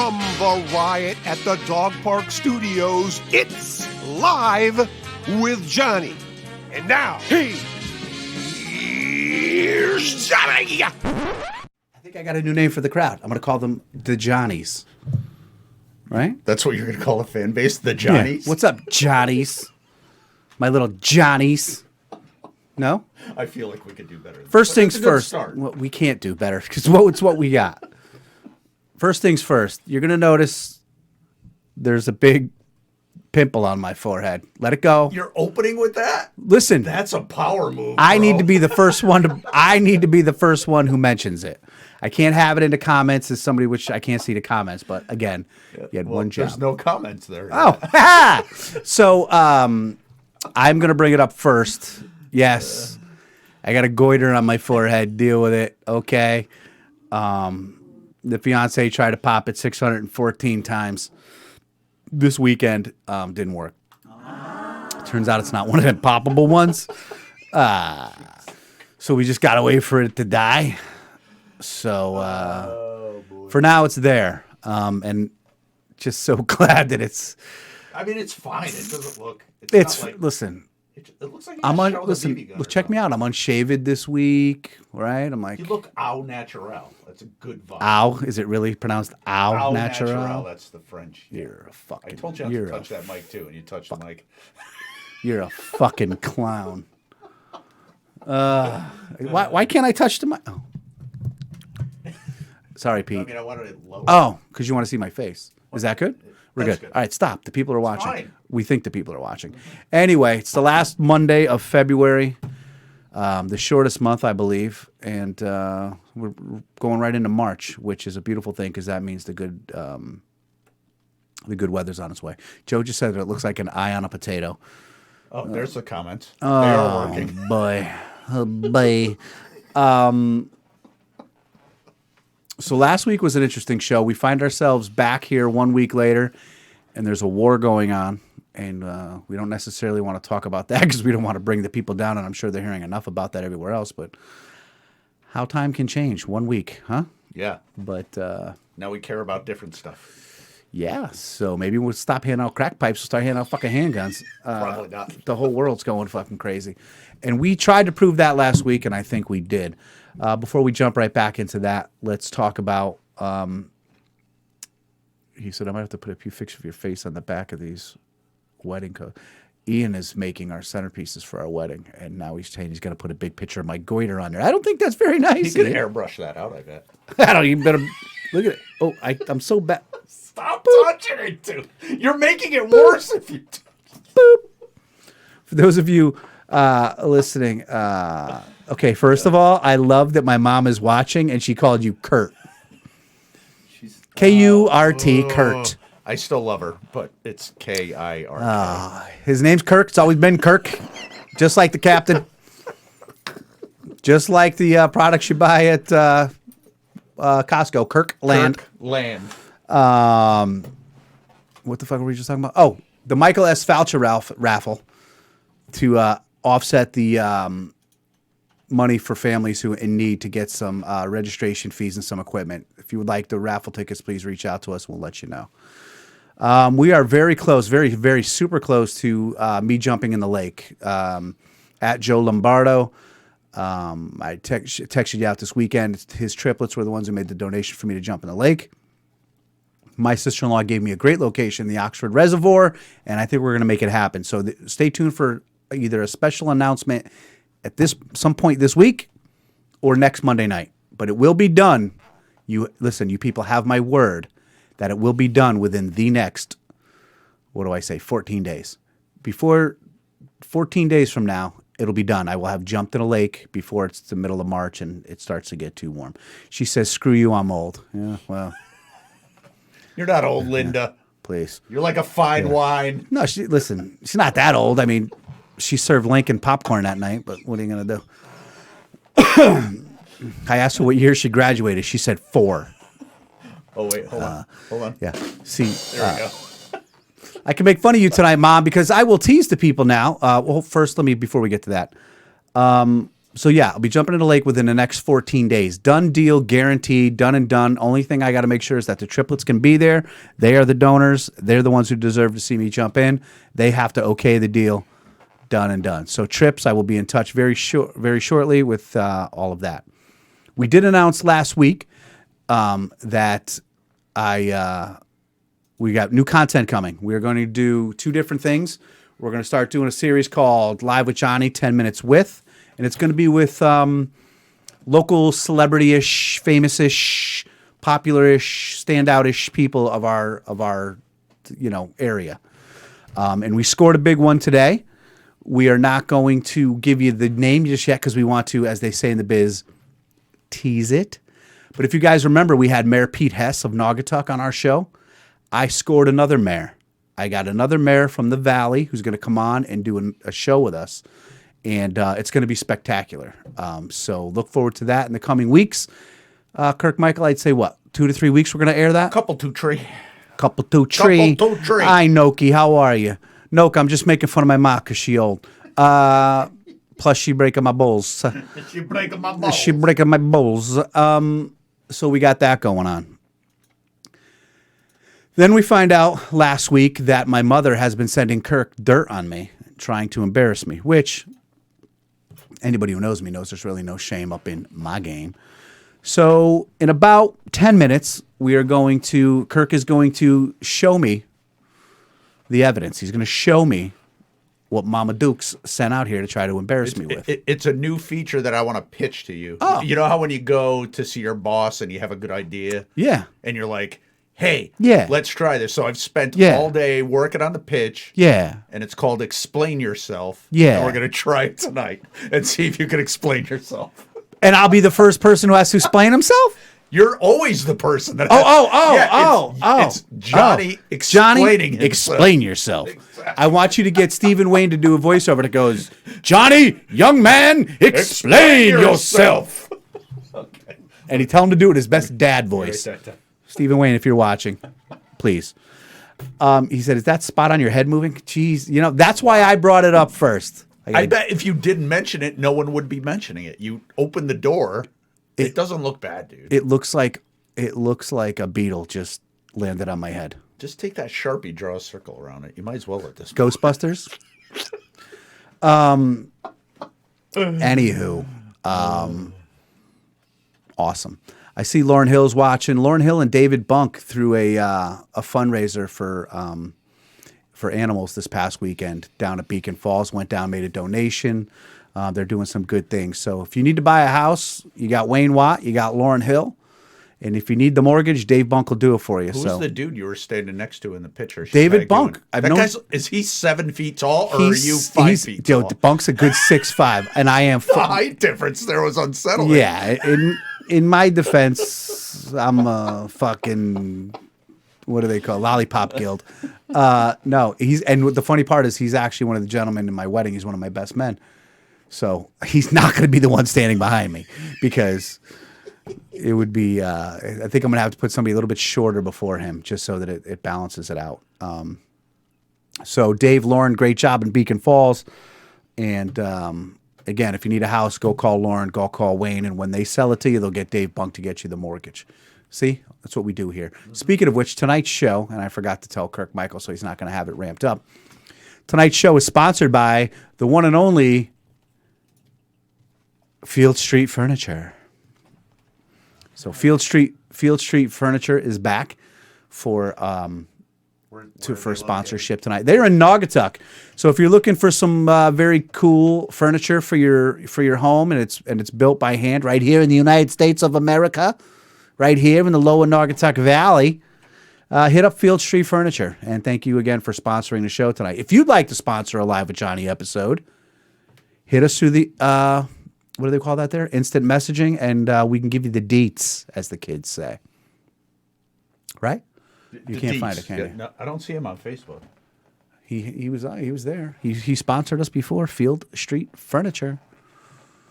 From the riot at the dog park studios, it's Live with Johnny. And now, here's Johnny. I think I got a new name for the crowd. I'm going to call them the Johnnies. Right? That's what you're going to call a fan base? The Johnnies? Yeah. What's up, Johnnies? My little Johnnies. No? I feel like we could do better. First things first. Well, we can't do better because it's what we got. First things first. You're going to notice there's a big pimple on my forehead. Let it go. You're opening with that? Listen. That's a power move, I bro. need to be the first one who mentions it. I can't have it in the comments as somebody which I can't see the comments, but again, you had one job. There's no comments there. Oh. So I'm going to bring it up first. Yes. I got a goiter on my forehead. Deal with it. Okay. The fiance tried to pop it 614 times this weekend. Didn't work. Turns out it's not one of the poppable ones. So we just got to wait for it to die. So for now, it's there. And just so glad that it's. I mean, it's fine. It doesn't look. It's not like, listen. It looks like listen. Check me out. I'm unshaved this week, right? I'm like. You look au naturel. That's a good vibe. Au? Is it really pronounced au naturel? That's the French. You're a fucking. I told you not to touch that mic too, and you touched the mic. You're a fucking clown. Why can't I touch the mic? Oh. Sorry, Pete. I mean, I wanted it lower. Oh, because you want to see my face. Is that good? We're good. Good. All right, stop. The people are watching. Fine. We think the people are watching. Anyway, it's the last Monday of February, the shortest month, I believe, and we're going right into March, which is a beautiful thing because that means the good weather's on its way. Joe just said that it looks like an eye on a potato. Oh, there's the comments. They are working. Boy. Oh, boy. So last week was an interesting show. We find ourselves back here 1 week later, and there's a war going on. And we don't necessarily want to talk about that because we don't want to bring the people down, and I'm sure they're hearing enough about that everywhere else. But how time can change 1 week, huh? Yeah. But now we care about different stuff. Yeah, so maybe we'll stop handing out crack pipes. We'll start handing out fucking handguns. Probably not. The whole world's going fucking crazy. And we tried to prove that last week, and I think we did. Before we jump right back into that, let's talk about, he said, I might have to put a few pictures of your face on the back of these wedding coats. Ian is making our centerpieces for our wedding, and now he's saying he's going to put a big picture of my goiter on there. I don't think that's very nice. He could airbrush that out, I bet. I don't even better. Look at it. Oh, I'm so bad. Stop touching it, dude. You're making it worse if you Boop. For those of you listening, okay, first of all, I love that my mom is watching and she called you Kurt. K-U-R-T, Kurt. I still love her, but it's K-I-R-K. His name's Kirk. It's always been Kirk, just like the captain. Just like the products you buy at Costco, Kirkland. Land. What the fuck were we just talking about? Oh, the Michael S. Foucher raffle to offset the money for families who in need to get some registration fees and some equipment. If you would like the raffle tickets, please reach out to us. We'll let you know. We are very close, very, very super close to me jumping in the lake. At Joe Lombardo, I texted you out this weekend. His triplets were the ones who made the donation for me to jump in the lake. My sister-in-law gave me a great location, the Oxford Reservoir, and I think we're going to make it happen. So stay tuned for either a special announcement at some point this week or next Monday night. But it will be done. You people have my word that it will be done within the next, 14 days. Before 14 days from now, it'll be done. I will have jumped in a lake before it's the middle of March and it starts to get too warm. She says, screw you, I'm old. Yeah, well. You're not old, Linda. Please. You're like a fine wine. No, she's not that old. I mean, she served Lincoln popcorn that night, but what are you going to do? I asked her what year she graduated. She said 4. Oh, wait, hold on. Yeah. See, there we go. I can make fun of you tonight, Mom, because I will tease the people now. Well, first, before we get to that, So yeah, I'll be jumping in the lake within the next 14 days. Done deal, guaranteed, done and done. Only thing I got to make sure is that the triplets can be there. They are the donors. They're the ones who deserve to see me jump in. They have to okay the deal. Done and done. So trips, I will be in touch very shortly with all of that. We did announce last week that we got new content coming. We're going to do 2 different things. We're going to start doing a series called Live with Johnny, 10 Minutes With. And it's going to be with local celebrity-ish, famous-ish, popular-ish, standout-ish people of our area. And we scored a big one today. We are not going to give you the name just yet because we want to, as they say in the biz, tease it. But if you guys remember, we had Mayor Pete Hess of Naugatuck on our show. I scored another mayor. I got another mayor from the Valley who's going to come on and do a show with us. And it's going to be spectacular. So look forward to that in the coming weeks. Kirk Michael, I'd say what, 2 to 3 weeks we're going to air that? Couple two tree. Couple two tree. Hi, Noki. How are you? Noki, I'm just making fun of my ma because she old. Plus, she breaking my bowls. She breaking my balls. She breaking my bowls. So we got that going on. Then we find out last week that my mother has been sending Kirk dirt on me, trying to embarrass me, which anybody who knows me knows there's really no shame up in my game. So in about 10 minutes, Kirk is going to show me the evidence. He's going to show me what Mama Dukes sent out here to try to embarrass me with. It's a new feature that I want to pitch to you. Oh. You know how when you go to see your boss and you have a good idea? Yeah. And you're like, hey, Yeah. let's try this. So I've spent Yeah. all day working on the pitch. Yeah. And it's called Explain Yourself. Yeah. And we're going to try it tonight and see if you can explain yourself. And I'll be the first person who has to explain himself? You're always the person that it's Johnny explaining himself. Explain yourself. Exactly. I want you to get Stephen Wayne to do a voiceover that goes, Johnny, young man, explain yourself. Okay. And he tell him to do it his best dad voice. Stephen Wayne, if you're watching, please. He said, is that spot on your head moving? Jeez, that's why I brought it up first. I bet if you didn't mention it, no one would be mentioning it. You open the door. It doesn't look bad, dude. It looks like a beetle just landed on my head. Just take that Sharpie, draw a circle around it. You might as well at this point. Ghostbusters. Anywho, awesome. I see Lauren Hill's watching. Lauren Hill and David Bunk threw a fundraiser for animals this past weekend down at Beacon Falls. Went down, made a donation. They're doing some good things. So if you need to buy a house, you got Wayne Watt, you got Lauren Hill. And if you need the mortgage, Dave Bunk will do it for you. Who's the dude you were standing next to in the picture? David Bunk. Is he 7 feet tall or are you 5 feet tall? Bunk's a good 6'5", and I am. The height difference there was unsettling. Yeah. In my defense, I'm a fucking, what do they call it? Lollipop Guild. No, and the funny part is he's actually one of the gentlemen in my wedding. He's one of my best men. So he's not going to be the one standing behind me because it would be, I think I'm going to have to put somebody a little bit shorter before him just so that it balances it out. So Dave, Lauren, great job in Beacon Falls. And again, if you need a house, go call Lauren, go call Wayne. And when they sell it to you, they'll get Dave Bunk to get you the mortgage. See, that's what we do here. Speaking of which, tonight's show, and I forgot to tell Kirk Michael, so he's not going to have it ramped up. Tonight's show is sponsored by the one and only Field Street Furniture. So Field Street Furniture is back for sponsorship tonight. They're in Naugatuck. So if you're looking for some very cool furniture for your home, and it's built by hand right here in the United States of America, right here in the lower Naugatuck Valley, hit up Field Street Furniture. And thank you again for sponsoring the show tonight. If you'd like to sponsor a Live with Johnny episode, hit us through the what do they call that there? Instant messaging, and we can give you the deets, as the kids say. Right? You can't find it, can you? No, I don't see him on Facebook. He was there. He sponsored us before. Field Street Furniture.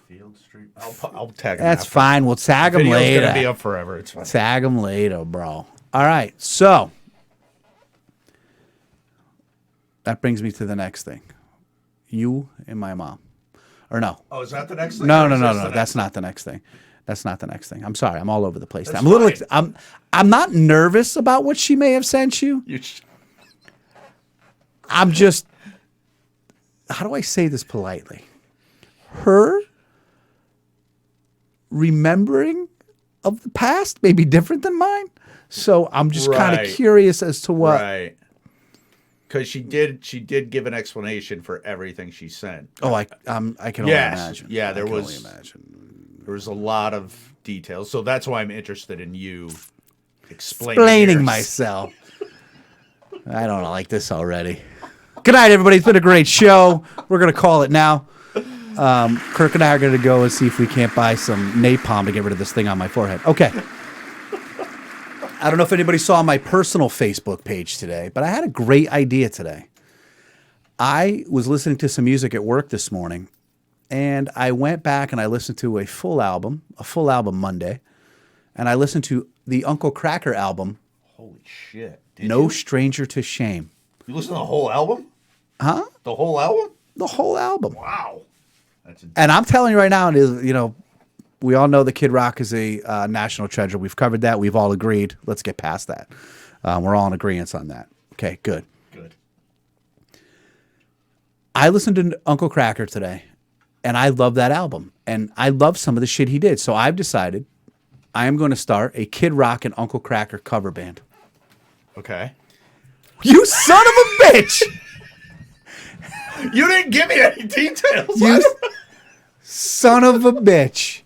Field Street. I'll tag him. That's fine. We'll tag him later. Video's gonna be up forever. It's fine. Tag him later, bro. All right. So that brings me to the next thing. You and my mom. Or no? Oh, is that the next thing? No, Or no, is no, this no. the That's next not the next thing. That's not the next thing. I'm sorry. I'm all over the place. That's I'm a little. fine. I'm not nervous about what she may have sent you. I'm just. How do I say this politely? Her remembering of the past may be different than mine. So I'm just kind of Right. curious as to what. Right. Because she did give an explanation for everything she sent. Oh, I can only Yes. imagine. Yeah, there I can was- only imagine. There was a lot of details. So that's why I'm interested in you explaining Explaining yours. myself. I don't like this already. Good night, everybody. It's been a great show. We're going to call it now. Kirk and I are going to go and see if we can't buy some napalm to get rid of this thing on my forehead. Okay. I don't know if anybody saw my personal Facebook page today, but I had a great idea today. I was listening to some music at work this morning, and I went back and I listened to a full album Monday, and I listened to the Uncle Kracker album, Holy shit. Did No you? Stranger to Shame. You listen to the whole album? Huh? The whole album? The whole album. Wow. That's And I'm telling you right now, it is, we all know that Kid Rock is a national treasure. We've covered that. We've all agreed. Let's get past that. We're all in agreement on that. Okay, good. good. I listened to Uncle Kracker today, and I love that album. And I love some of the shit he did. So I've decided I am going to start a Kid Rock and Uncle Kracker cover band. Okay. You son of a bitch! You didn't give me any details. You son of a bitch.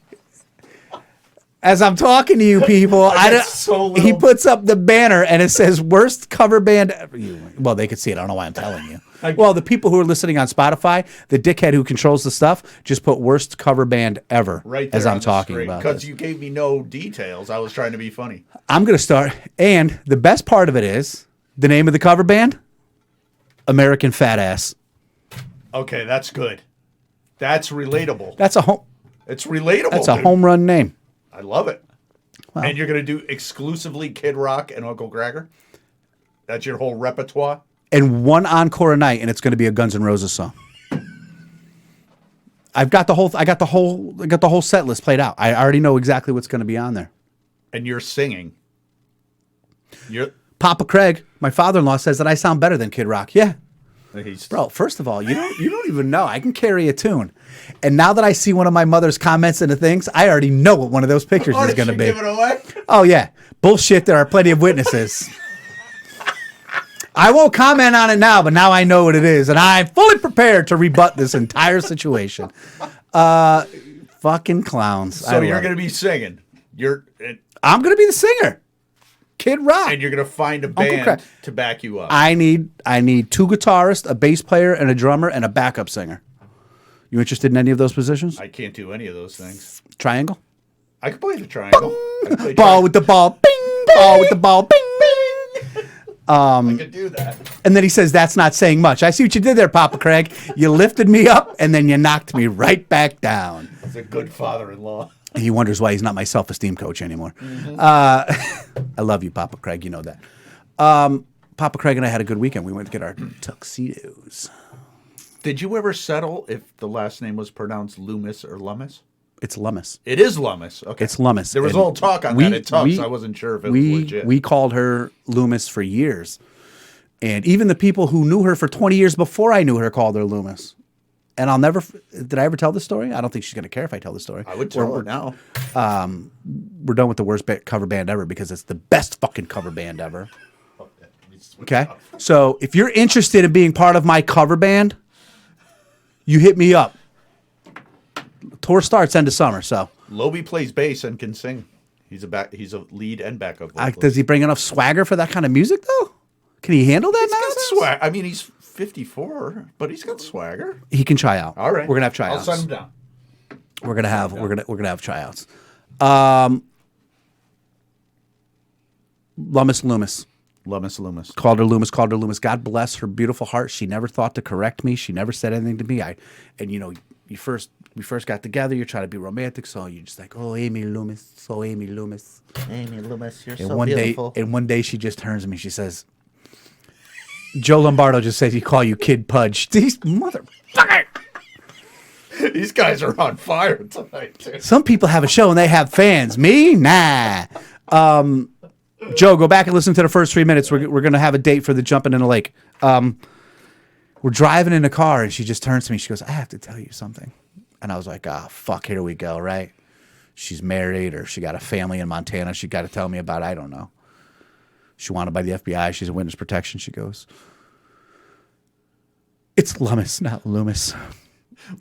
As I'm talking to you people, I get so little- he puts up the banner and it says worst cover band ever. Well, they could see it. I don't know why I'm telling you. Well, the people who are listening on Spotify, the dickhead who controls the stuff, just put worst cover band ever Right there as I'm on the talking screen. about Because this. you gave me no details. I was trying to be funny. I'm going to start. And the best part of it is the name of the cover band, American Fat Ass. Okay, that's good. That's relatable. That's a home. It's relatable. That's a dude. home run name. I love it. And you're going to do exclusively Kid Rock and Uncle Kracker? That's your whole repertoire? And one encore a night, and it's going to be a Guns N' Roses song. I got the whole set list played out. I already know exactly what's going to be on there. And you're singing. You're Papa Craig, my father-in-law, says that I sound better than Kid Rock. Yeah, he's bro. First of all, you don't even know I can carry a tune. And now that I see one of my mother's comments into things, I already know what one of those pictures is going to be. Give it away? Oh yeah, bullshit. There are plenty of witnesses. I won't comment on it now, but now I know what it is, and I'm fully prepared to rebut this entire situation. Fucking clowns. So you're going to be singing. I'm going to be the singer, Kid Rock, And you're going to find a Krack. band to back you up. I need two guitarists, a bass player, and a drummer, and a backup singer. You interested in any of those positions? I can't do any of those things. Triangle? I can play the triangle. I can play Ball with the ball, bing, ball with the ball, bing, bing. I can do that. And then he says, that's not saying much. I see what you did there, Papa Craig. You lifted me up, and then you knocked me right back down. He's a good father-in-law. He wonders why he's not my self-esteem coach anymore. I love you, Papa Craig. You know that. Papa Craig and I had a good weekend. We went to get our tuxedos. Did you ever settle if the last name was pronounced Loomis or Lummis? It's Lummis. It is Lummis. Okay. It's Lummis. There was a And little talk on that at Tux. I wasn't sure if it was legit. We called her Loomis for years. And even the people who knew her for 20 years before I knew her called her Loomis. And I'll never... Did I ever tell the story? I don't think she's going to care if I tell the story. I would tell her now. We're done with the worst cover band ever because it's the best fucking cover band ever. Okay? So if you're interested in being part of my cover band, you hit me up. Tour starts end of summer, so... Loby plays bass and can sing. He's a lead and backup vocalist. does he bring enough swagger for that kind of music, though? Can he handle that He's got nonsense? swag. I mean, he's 54, but he's got swagger. He can try out. All right. We're gonna have tryouts. I'll send him down. We're gonna have tryouts. Loomis. Loomis. Called her Loomis. God bless her beautiful heart. She never thought to correct me. She never said anything to me. We first got together. You're trying to be romantic, so you're just like, oh, Amy Loomis. Amy Loomis, you're And so one beautiful. one day she just turns to me. She says, Joe Lombardo just said he call you Kid Pudge. These motherfucker. These guys are on fire tonight, dude. Some people have a show and they have fans. Me? Nah. Joe, go back and listen to the first 3 minutes. We're going to have a date for the jumping in the lake. We're driving in a car and she just turns to me. She goes, I have to tell you something. And I was like, oh, fuck, here we go, right? She's married or she got a family in Montana she got to tell me about. I don't know. She wanted by the FBI. She's a witness protection. She goes, it's Loomis, not Loomis.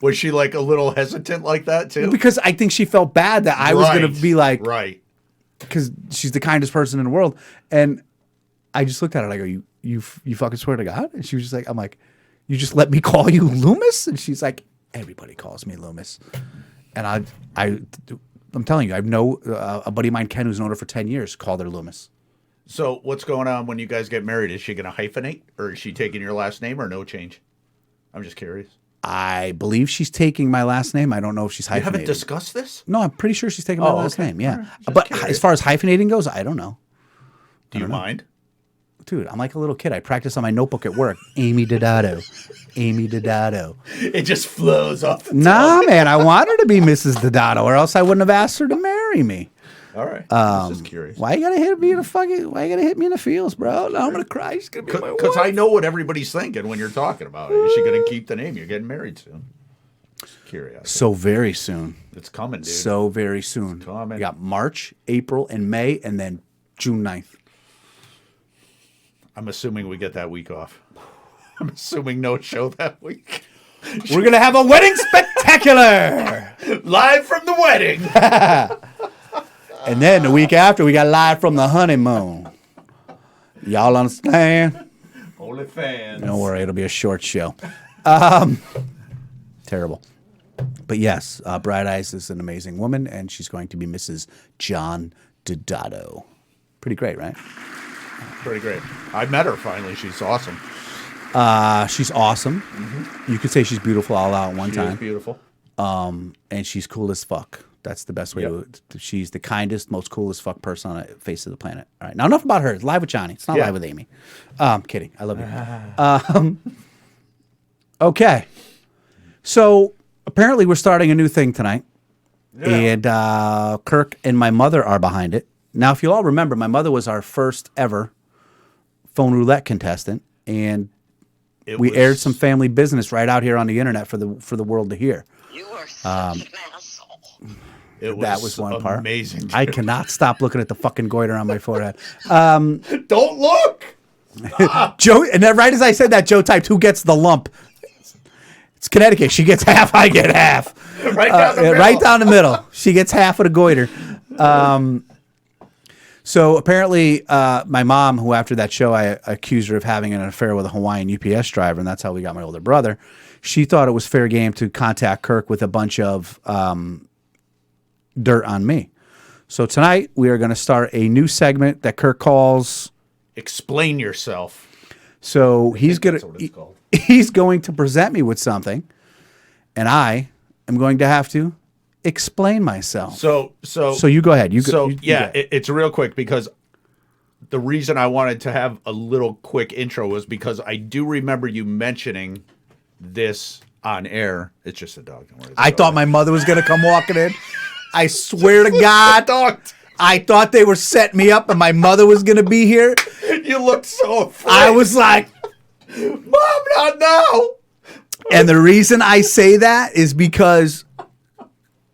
Was she like a little hesitant like that too? Because I think she felt bad that I was going to be like, right. Because she's the kindest person in the world. And I just looked at her and I go, you fucking swear to God? And she was just like, I'm like, you just let me call you Loomis? And she's like, everybody calls me Loomis. And I'm telling you, I know a buddy of mine, Ken, who's known her for 10 years, called her Loomis. So what's going on when you guys get married? Is she going to hyphenate or is she taking your last name or no change? I'm just curious. I believe she's taking my last name. I don't know if she's hyphenating. You haven't discussed this? No, I'm pretty sure she's taking my last name. Yeah. Right. But Curious. as far as hyphenating goes, I don't know. Do you mind? Dude, I'm like a little kid. I practice on my notebook at work. Amy Dodato. Amy Dodato. It just flows off the Nah, man. I want her to be Mrs. Dodato, or else I wouldn't have asked her to marry me. All right. I'm just curious. Why you gotta hit me in the why you gotta hit me in the feels, bro? No, I'm gonna cry. She's gonna be my wife. Because I know what everybody's thinking when you're talking about it. Is she going to keep the name? You're getting married soon. Just curious. So very soon. It's coming, dude. So very soon. It's coming. We got March, April, and May, and then June 9th. I'm assuming we get that week off. I'm assuming no show that week. We're gonna have a wedding spectacular. Live from the wedding. And then the week after, we got live from the honeymoon. Y'all understand? Only fans. Don't worry, it'll be a short show. Terrible. But yes, Bright Eyes is an amazing woman, and she's going to be Mrs. John Dodato. Pretty great, right? Pretty great. I met her finally. She's awesome. She's awesome. Mm-hmm. You could say she's beautiful all out at one time. She's beautiful. And she's cool as fuck. That's the best way to. She's the kindest, most coolest fuck person on the face of the planet. All right, now enough about her. It's live with Johnny. It's not live with Amy. Kidding. I love you. Okay. So apparently we're starting a new thing tonight, and Kirk and my mother are behind it. Now, if you all remember, my mother was our first ever phone roulette contestant, and we aired some family business right out here on the internet for the world to hear. You are such an asshole. That was one part. Amazing. I cannot stop looking at the fucking goiter on my forehead. Don't look. Joe, and then right as I said that, Joe typed, "Who gets the lump?" It's Connecticut. She gets half. I get half. Right down the middle. Right down the middle. She gets half of the goiter. So apparently, my mom, who after that show I accused her of having an affair with a Hawaiian UPS driver, and that's how we got my older brother. She thought it was fair game to contact Kirk with a bunch of dirt on me. So tonight we are going to start a new segment that Kirk calls Explain Yourself. So he's That's what it's called. he's going to present me with something, and I am going to have to explain myself. So you go ahead. It's real quick because the reason I wanted to have a little quick intro was because I do remember you mentioning this on air. It's just a dog. Don't worry. I thought my mother was going to come walking in. I swear to God, dog. I thought they were setting me up and my mother was going to be here. You looked so afraid. I was like, Mom, not now. and the reason I say that is because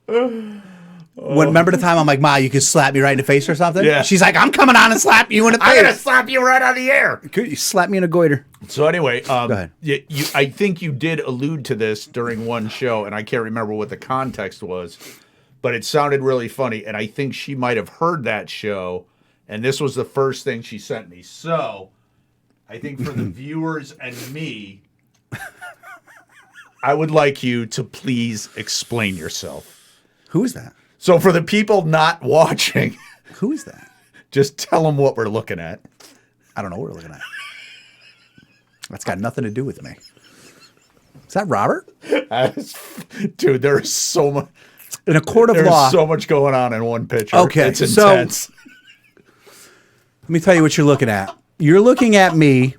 remember the time I'm like, Ma, you could slap me right in the face or something? Yeah. She's like, I'm coming on and slap you in the face. I'm gonna slap you right on the air. Could you slap me in a goiter? So anyway, go ahead. I think you did allude to this during one show, and I can't remember what the context was, but it sounded really funny, and I think she might have heard that show, and this was the first thing she sent me. So I think for the viewers and me, I would like you to please explain yourself. Who is that? So for the people not watching, Who is that? just tell them what we're looking at. I don't know what we're looking at. That's got nothing to do with me. Is that Robert? Dude, there's so much. In a court of There's law. so much going on in one picture. Okay, It's intense. Let me tell you what you're looking at. You're looking at me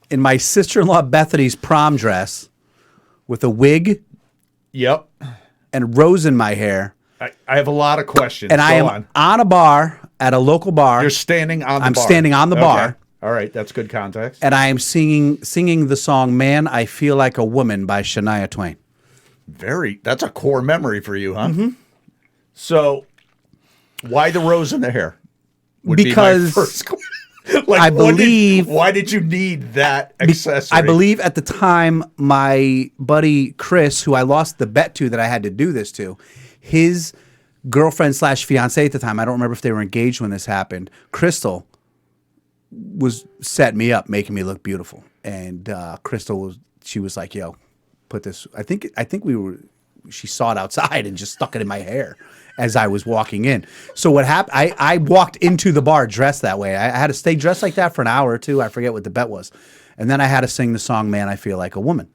in my sister-in-law Bethany's prom dress with a wig Yep. and a rose in my hair. I have a lot of questions. And I am on. on a bar at a local bar. You're standing on the I'm bar. standing on the bar. All right, that's good context. And I am singing the song "Man, I Feel Like a Woman" by Shania Twain. That's a core memory for you, huh? Mm-hmm. So, why the rose in the hair? Because be my first question. Like, I believe. Why did you need that accessory? I believe at the time, my buddy Chris, who I lost the bet to that I had to do this to, his girlfriend / fiance at the time, I don't remember if they were engaged when this happened, Crystal, was setting me up, making me look beautiful. And Crystal she was like, yo, put this, I think she saw it outside and just stuck it in my hair as I was walking in. So what happened, I walked into the bar dressed that way. I had to stay dressed like that for an hour or two. I forget what the bet was. And then I had to sing the song, Man, I Feel Like a Woman.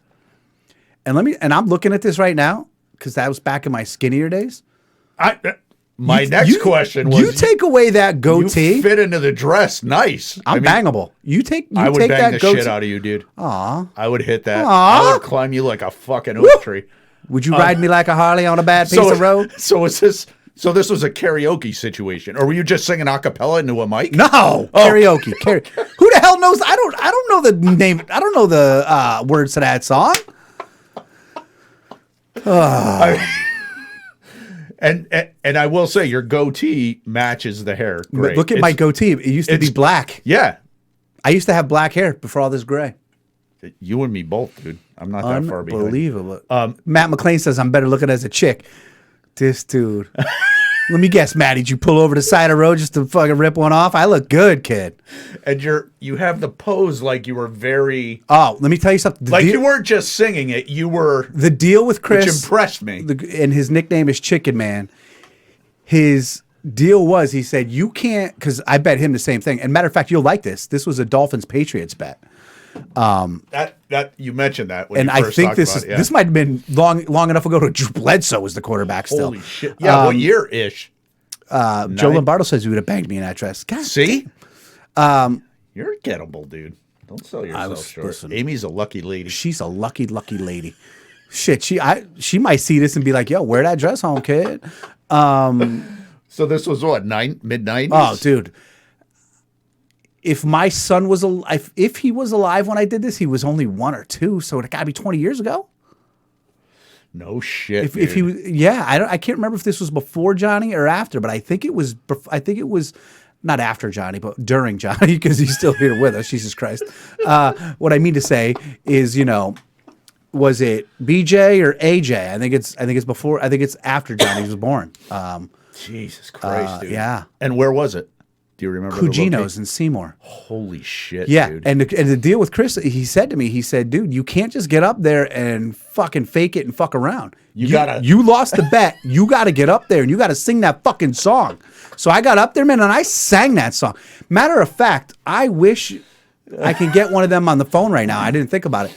And I'm looking at this right now, because that was back in my skinnier days. My next question was, you take away that goatee. You fit into the dress, nice. I'm bangable. I would bang that the goatee. shit out of you, dude. Aw. I would hit that. Aw. I would climb you like a fucking oak tree. Would you ride me like a Harley on a bad piece of road? So this was a karaoke situation, or were you just singing a cappella into a mic? No, karaoke. Who the hell knows? I don't know the name. I don't know the words to that song. And I will say your goatee matches the hair. Great. Look at my goatee. It used to be black. Yeah. I used to have black hair before all this gray. You and me both, dude. I'm not that far behind. Unbelievable. Matt McLean says I'm better looking as a chick. This dude. Let me guess, Matt, did you pull over the side of the road just to fucking rip one off? I look good, kid. And you have the pose like you were very... Oh, let me tell you something. You weren't just singing it, you were... The deal with Chris... Which impressed me. And his nickname is Chicken Man. His deal was, he said, you can't... Because I bet him the same thing. And matter of fact, you'll like this. This was a Dolphins-Patriots bet. That you mentioned that when and you I first think talked this about is it, yeah. this might have been long enough ago to Drew Bledsoe was the quarterback still. Holy shit! Yeah, what year ish? Joe Lombardo says he would have banged me in that dress. God, see, you're gettable, dude. Don't sell yourself short. Listen, Amy's a lucky lady. She's a lucky lady. Shit, she might see this and be like, "Yo, wear that dress home, kid." So this was what, mid-90s? Oh, dude. If my son was alive, if he was alive when I did this, he was only 1 or 2, so it got to be 20 years ago. No shit. If he was, yeah, I can't remember if this was before Johnny or after, but I think it was. Not after Johnny, but during Johnny, because he's still here with us. Jesus Christ. What I mean to say is, was it BJ or AJ? I think it's before. I think it's after Johnny was born. Jesus Christ, dude. Yeah. And where was it? Do you remember? Cugino's in Seymour. Holy shit, yeah, dude. And the deal with Chris, he said to me, dude, you can't just get up there and fucking fake it and fuck around. You lost the bet. You got to get up there and you got to sing that fucking song. So I got up there, man, and I sang that song. Matter of fact, I wish I could get one of them on the phone right now. I didn't think about it.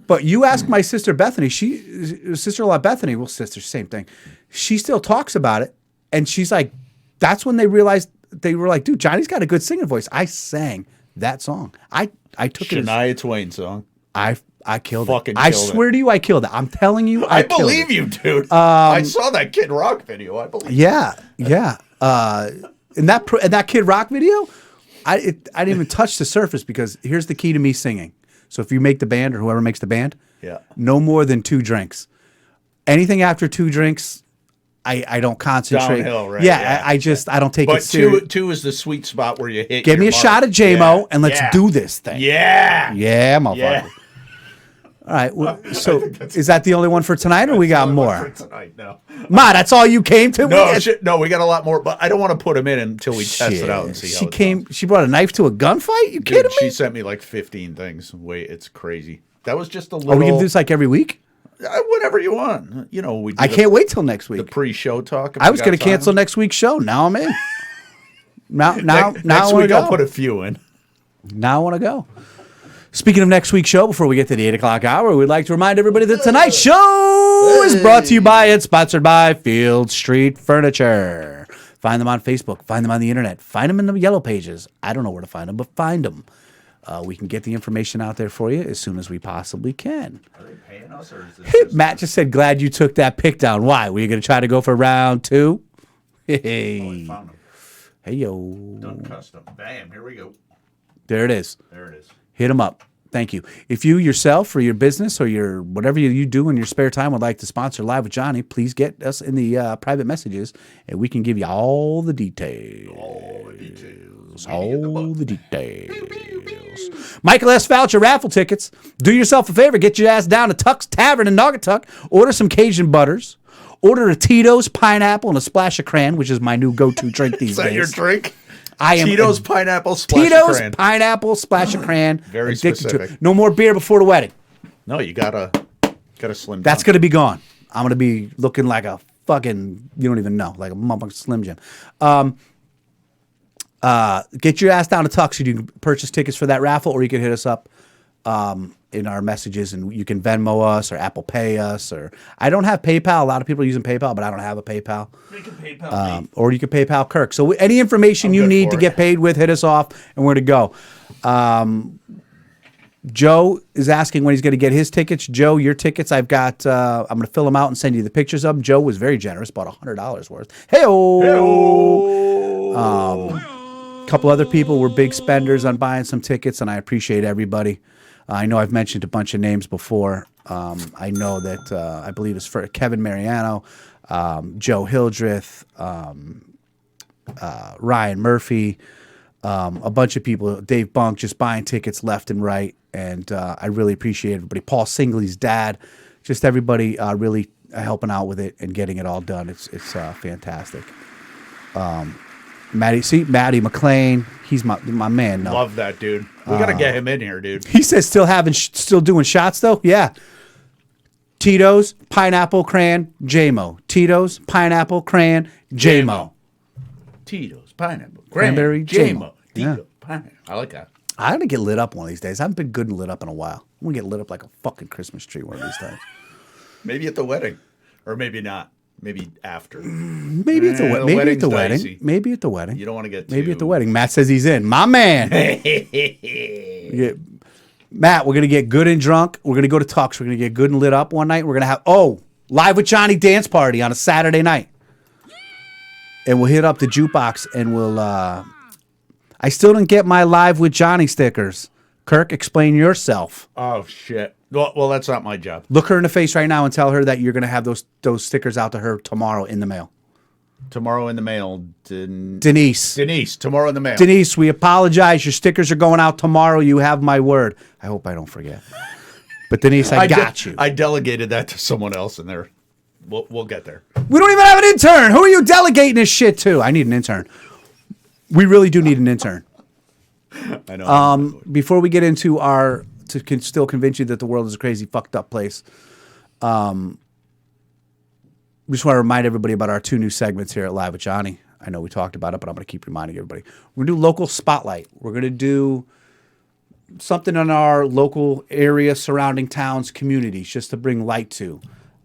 But you ask my sister Bethany, sister-in-law Bethany, well, sister, same thing. She still talks about it, and she's like, that's when they realized, they were like, dude, Johnny's got a good singing voice. I sang that song. I took it. Shania Twain song. I killed Fucking it. I killed swear to you, I killed it. I'm telling you, I believe you, dude. I saw that Kid Rock video. I believe. Yeah. In that Kid Rock video, I didn't even touch the surface, because here's the key to me singing. So if you make the band or whoever makes the band, no more than 2 drinks. Anything after 2 drinks, I don't concentrate. Downhill, right? Yeah. I don't take it serious. But two is the sweet spot where you hit. Give me a shot of JMO and let's do this thing. Yeah. Yeah, motherfucker. Yeah. All right. Well, so is that the only one for tonight, or we got more? For tonight, no. Ma, that's all you came to? No, we got a lot more, but I don't want to put them in until we test it out and see how it goes. She brought a knife to a gunfight? You kidding me? She sent me like 15 things. Wait, it's crazy. That was just a little. Are we going to do this like every week? Whatever you want. I can't wait till next week. The pre-show talk. I was going to cancel next week's show. Now I'm in. Now next week I'll put a few in. Now I want to go. Speaking of next week's show, before we get to the 8 o'clock hour, we'd like to remind everybody that tonight's show is brought to you by and sponsored by Field Street Furniture. Find them on Facebook. Find them on the internet. Find them in the yellow pages. I don't know where to find them, but find them. we can get the information out there for you as soon as we possibly can. Are they paying us, or is this Matt just said, glad you took that pick down. Why? Were you going to try to go for round 2? Hey. found them? Hey, yo. Done custom. Bam, here we go. There it is. There it is. Hit them up. Thank you. If you yourself or your business or your whatever you do in your spare time would like to sponsor Live with Johnny, please get us in the private messages, and we can give you all the details. All the details. Michael S. Voucher raffle tickets. Do yourself a favor. Get your ass down to Tuck's Tavern in Naugatuck. Order some Cajun butters. Order a Tito's, pineapple, and a splash of cran, which is my new go-to drink these Is that days. your drink? I am Tito's pineapple splash Tito's of cran. pineapple splash of cran. Very Addicted specific. To it. No more beer before the wedding. No, you gotta slim down. That's gonna be gone. I'm gonna be looking like a fucking, you don't even know, like a motherfucking Slim Jim. Get your ass down to Tux. You can purchase tickets for that raffle, or you can hit us up in our messages, and you can Venmo us or Apple Pay us. Or I don't have PayPal. A lot of people are using PayPal, but I don't have a PayPal. You can PayPal me. Or you can PayPal Kirk. So any information you good need for to it. get paid with, hit us off, and we're to go. Joe is asking when he's going to get his tickets. Joe, your tickets, I've got. I'm going to fill them out and send you the pictures of them. Joe was very generous, bought $100 worth. A couple other people were big spenders on buying some tickets, and I appreciate everybody. I know I've mentioned a bunch of names before. I know that I believe it's for Kevin Mariano, Joe Hildreth, Ryan Murphy, a bunch of people, Dave Bunk, just buying tickets left and right. And I really appreciate everybody. Paul Singley's dad, just everybody really helping out with it and getting it all done. It's fantastic. Matty McLean, he's my man. No. Love that dude. We gotta get him in here, dude. He says still doing shots though. Yeah. Tito's pineapple cran JMO. Tito's pineapple cran JMO. Tito's pineapple Cranberry JMO. Yeah. Tito's pineapple. I like that. I gotta get lit up one of these days. I haven't been good and lit up in a while. I'm gonna get lit up like a fucking Christmas tree one of these times. Maybe at the wedding, or maybe not. Maybe after. Maybe at the wedding. Maybe at the wedding. You don't want to get Maybe at the wedding. Matt says he's in. My man. Yeah. Matt, we're gonna get good and drunk. We're gonna go to Tux. We're gonna get good and lit up one night. We're gonna have Live with Johnny dance party on a Saturday night. And we'll hit up the jukebox and we'll I still didn't get my Live with Johnny stickers. Kirk, explain yourself. Oh shit. Well, that's not my job. Look her in the face right now and tell her that you're gonna have those stickers out to her tomorrow in the mail. Tomorrow in the mail. Denise, tomorrow in the mail. Denise, we apologize. Your stickers are going out tomorrow. You have my word. I hope I don't forget. But Denise, I got you. I delegated that to someone else, and we'll get there. We don't even have an intern. Who are you delegating this shit to? I need an intern. We really do need an intern. I know. Before we get into still convince you that the world is a crazy, fucked up place, we just want to remind everybody about our 2 new segments here at Live with Johnny. I know we talked about it, but I'm going to keep reminding everybody. We're going to do local spotlight. We're going to do something in our local area, surrounding towns, communities, just to bring light to.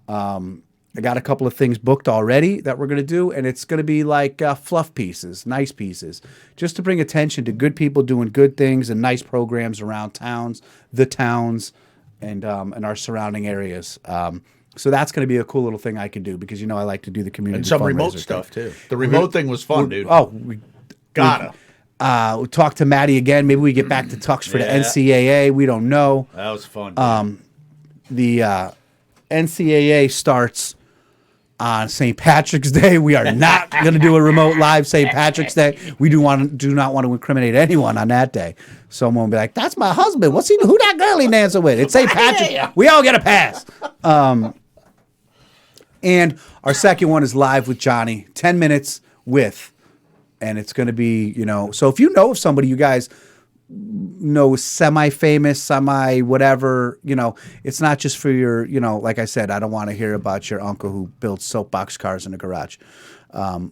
I got a couple of things booked already that we're going to do, and it's going to be like fluff pieces, nice pieces, just to bring attention to good people doing good things and nice programs around towns, and our surrounding areas. So that's going to be a cool little thing I can do because, I like to do the community and some remote fundraiser stuff, thing. too. The remote thing was fun, dude. We talk to Maddie again. Maybe we get back to Tux for the NCAA. We don't know. That was fun. The NCAA starts on St. Patrick's Day. We are not going to do a remote live St. Patrick's Day. We do not want to incriminate anyone on that day. Someone will be like, "That's my husband. Who that girl he dancing with?" It's St. Patrick. We all get a pass. And our second one is Live with Johnny, 10 minutes with, and it's going to be, so if you know of somebody you guys know semi-famous, semi-whatever, it's not just for your, like I said, I don't want to hear about your uncle who builds soapbox cars in a garage.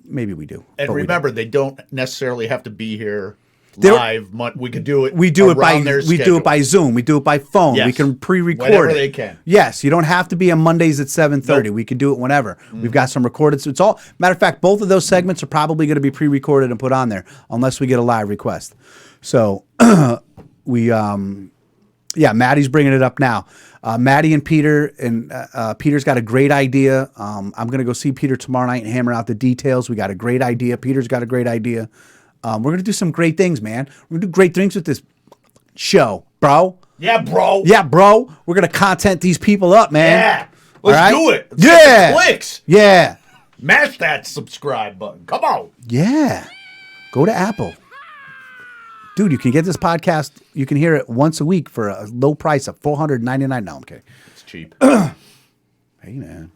Maybe we do. And remember, they don't necessarily have to be here They're- live. We could do it. We do it by around their we do schedule. it by Zoom. We do it by phone. Yes. We can pre-record Whenever it. they can. Yes, you don't have to be on Mondays at 7:30. Nope. We can do it whenever. We've got some recorded. So it's all matter of fact. Both of those segments are probably going to be pre-recorded and put on there, unless we get a live request. So Maddie's bringing it up now. Maddie and Peter, and Peter's got a great idea. I'm going to go see Peter tomorrow night and hammer out the details. We got a great idea. Peter's got a great idea. We're going to do some great things, man. We're going to do great things with this show, bro. Yeah, bro. Yeah, bro. We're going to content these people up, man. Yeah. Let's do it. Let's yeah. get the clicks. Yeah. Mash that subscribe button. Come on. Yeah. Go to Apple. Dude, you can get this podcast. You can hear it once a week for a low price of $499. No, I'm kidding. It's cheap. Hey, man.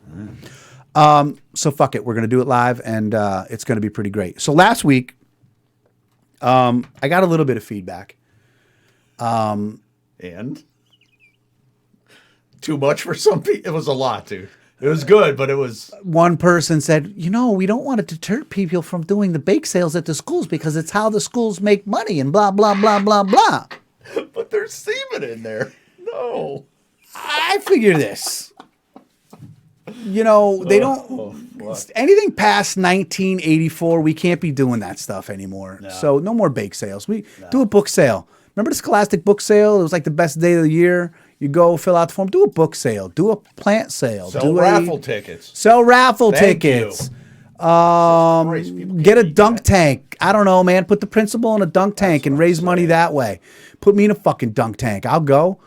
So fuck it. We're going to do it live, and it's going to be pretty great. So last week, I got a little bit of feedback. And too much for some people. It was a lot, dude. It was good, but it was... One person said, we don't want to deter people from doing the bake sales at the schools because it's how the schools make money and blah, blah, blah, blah, blah. But there's semen in there. No. I figure this. They don't... anything past 1984, we can't be doing that stuff anymore. No. So no more bake sales. Do a book sale. Remember the Scholastic book sale? It was like the best day of the year. You go fill out the form. Do a book sale. Do a plant sale. Sell raffle tickets. Sell raffle tickets. Get a dunk tank. I don't know, man. Put the principal in a dunk tank and raise money that way. Put me in a fucking dunk tank. I'll go.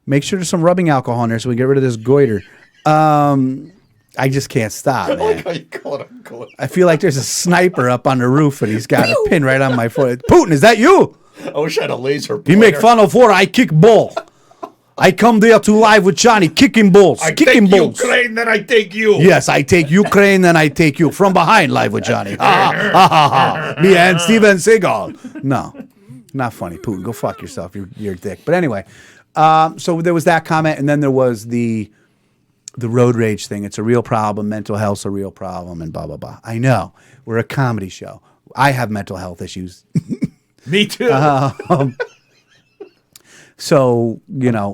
Make sure there's some rubbing alcohol in there so we get rid of this goiter. I just can't stop, man. I like how you call it a goiter. I feel like there's a sniper up on the roof and he's got a pin right on my foot. Putin, is that you? I wish I had a laser pointer. You make fun of what I kick ball. I come there to live with Johnny, kicking balls. I kicking take balls. Ukraine, then I take you. Yes, I take Ukraine, then I take you. From behind, live with Johnny. Me and Steven Seagal. No, not funny. Putin, go fuck yourself. You're a dick. But anyway, so there was that comment, and then there was the road rage thing. It's a real problem. Mental health's a real problem, and blah, blah, blah. I know. We're a comedy show. I have mental health issues. Me too. So,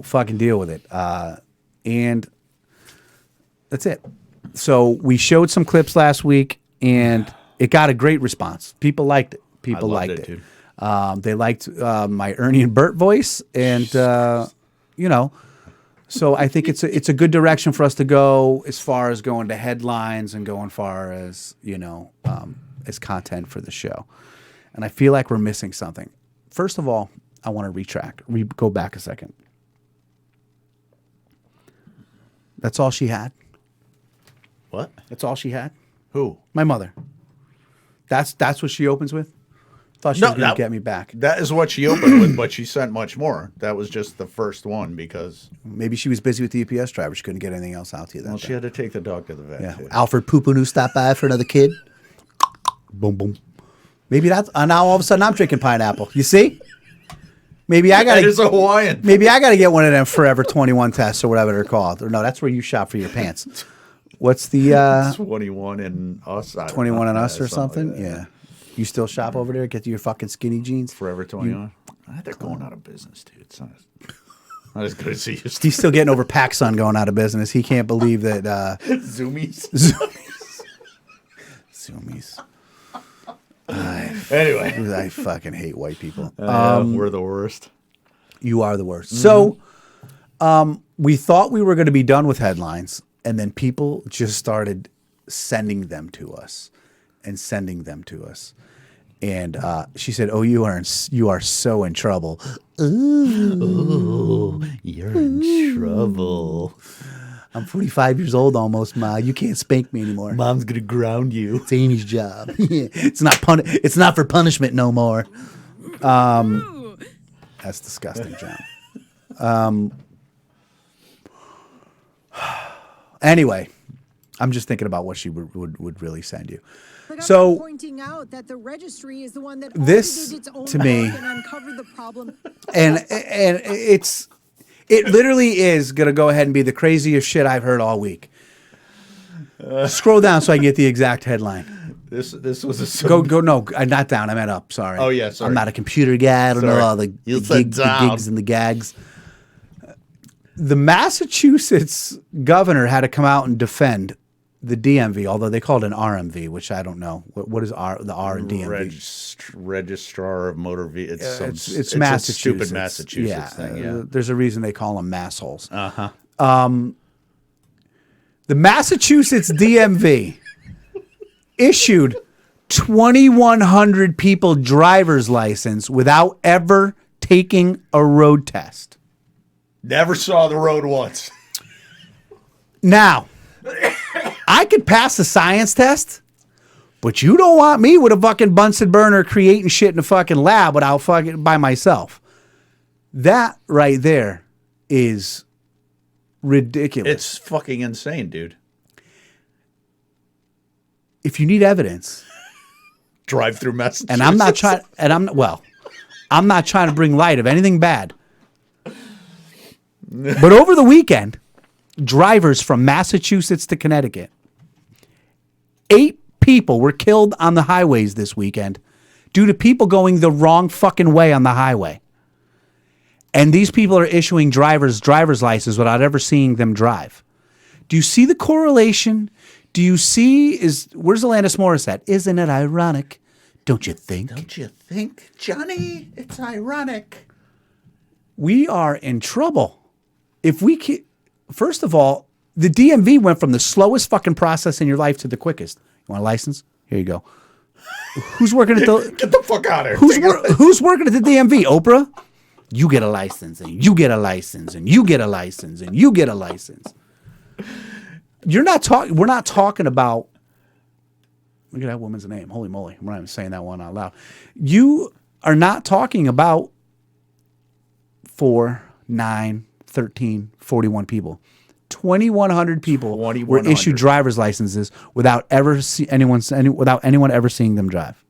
fucking deal with it. And that's it. So we showed some clips last week, and it got a great response. People liked it. People liked it. Dude. They liked my Ernie and Bert voice, and, so I think it's a good direction for us to go as far as going to headlines and going far as, as content for the show. And I feel like we're missing something. First of all, I want to retract. Go back a second. That's all she had. What? That's all she had. Who? My mother. That's what she opens with. Thought she was going to get me back. That is what she opened with, but she sent much more. That was just the first one because maybe she was busy with the UPS driver. She couldn't get anything else out to you. Well, she had to take the dog to the vet. Yeah. Too. Alfred Poopanu stopped by for another kid. Boom, boom. Maybe that's now all of a sudden I'm drinking pineapple. You see? Maybe I gotta. That is a Hawaiian. Maybe I gotta get one of them Forever 21 tests or whatever they're called. Or no, that's where you shop for your pants. What's the 21 and us? 21 and us or something? Like yeah. You still shop over there? Get your fucking skinny jeans. Forever 21. They're going out of business, dude. It's not as good as he used to. He's still getting over PacSun going out of business. He can't believe that. Zoomies. Zoomies. Anyway, I fucking hate white people. we're the worst. You are the worst. Mm-hmm. So, we thought we were going to be done with headlines, and then people just started sending them to us, and sending them to us. And she said, "Oh, you are so in trouble." Ooh, you're in trouble. I'm 45 years old almost, Ma. You can't spank me anymore. Mom's gonna ground you. It's Amy's job. It's not for punishment no more. That's disgusting, John. Anyway, I'm just thinking about what she would really send you. So pointing out that the registry is the one that this did its own to me and uncovered the problem. and it literally is going to go ahead and be the craziest shit I've heard all week. Scroll down so I can get the exact headline. This was a Go no, not down. I meant up. Sorry. Oh yeah, sorry. I'm not a computer guy. I don't know all the gigs and the gags. The Massachusetts governor had to come out and defend the DMV, although they call it an RMV, which I don't know. What is the R in DMV? Registrar of Motor Vehicles. It's a Massachusetts. stupid Massachusetts yeah, thing. Yeah. There's a reason they call them massholes. Uh-huh. The Massachusetts DMV issued 2,100 people driver's license without ever taking a road test. Never saw the road once. Now, I could pass the science test, but you don't want me with a fucking Bunsen burner creating shit in a fucking lab without fucking by myself. That right there is ridiculous. It's fucking insane, dude. If you need evidence, Drive through Massachusetts. and I'm not trying, I'm not trying to bring light of anything bad. But over the weekend, drivers from Massachusetts to Connecticut, 8 people were killed on the highways this weekend due to people going the wrong fucking way on the highway. And these people are issuing driver's licenses without ever seeing them drive. Do you see the correlation? Do you see where's Alanis Morissette? Isn't it ironic? Don't you think? Don't you think, Johnny? It's ironic. We are in trouble. If we keep, first of all, the DMV went from the slowest fucking process in your life to the quickest. You want a license? Here you go. Who's working at the Get the fuck out of here. Who's working at the DMV? Oprah? You get a license, and you get a license, and you get a license, and you get a license. We're not talking about, look at that woman's name. Holy moly. I'm not even saying that one out loud. You are not talking about 4, 9, 13, 41 people. 2,100 people were issued driver's licenses without anyone ever seeing them drive.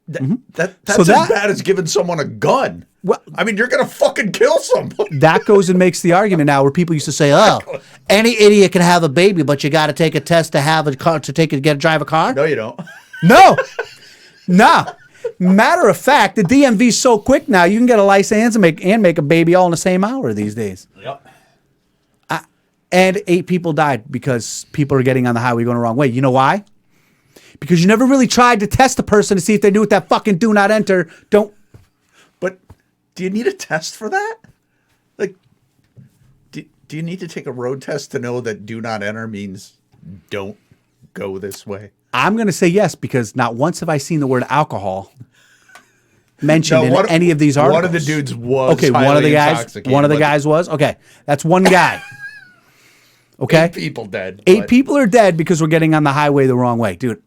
That's as bad as giving someone a gun. Well, I mean, you're gonna fucking kill someone. That goes and makes the argument now where people used to say, "Oh, any idiot can have a baby, but you got to take a test to have a car to drive a car." No, you don't. No. Matter of fact, the DMV's so quick now, you can get a license and make a baby all in the same hour these days. Yep. And 8 people died because people are getting on the highway going the wrong way. You know why? Because you never really tried to test the person to see if they knew what that fucking do not enter. But do you need a test for that? Like, do you need to take a road test to know that do not enter means don't go this way? I'm going to say yes, because not once have I seen the word alcohol mentioned in any of these articles. One of the dudes was okay. One of the guys was okay. That's one guy. Okay, 8 people dead. 8 people are dead because we're getting on the highway the wrong way, dude.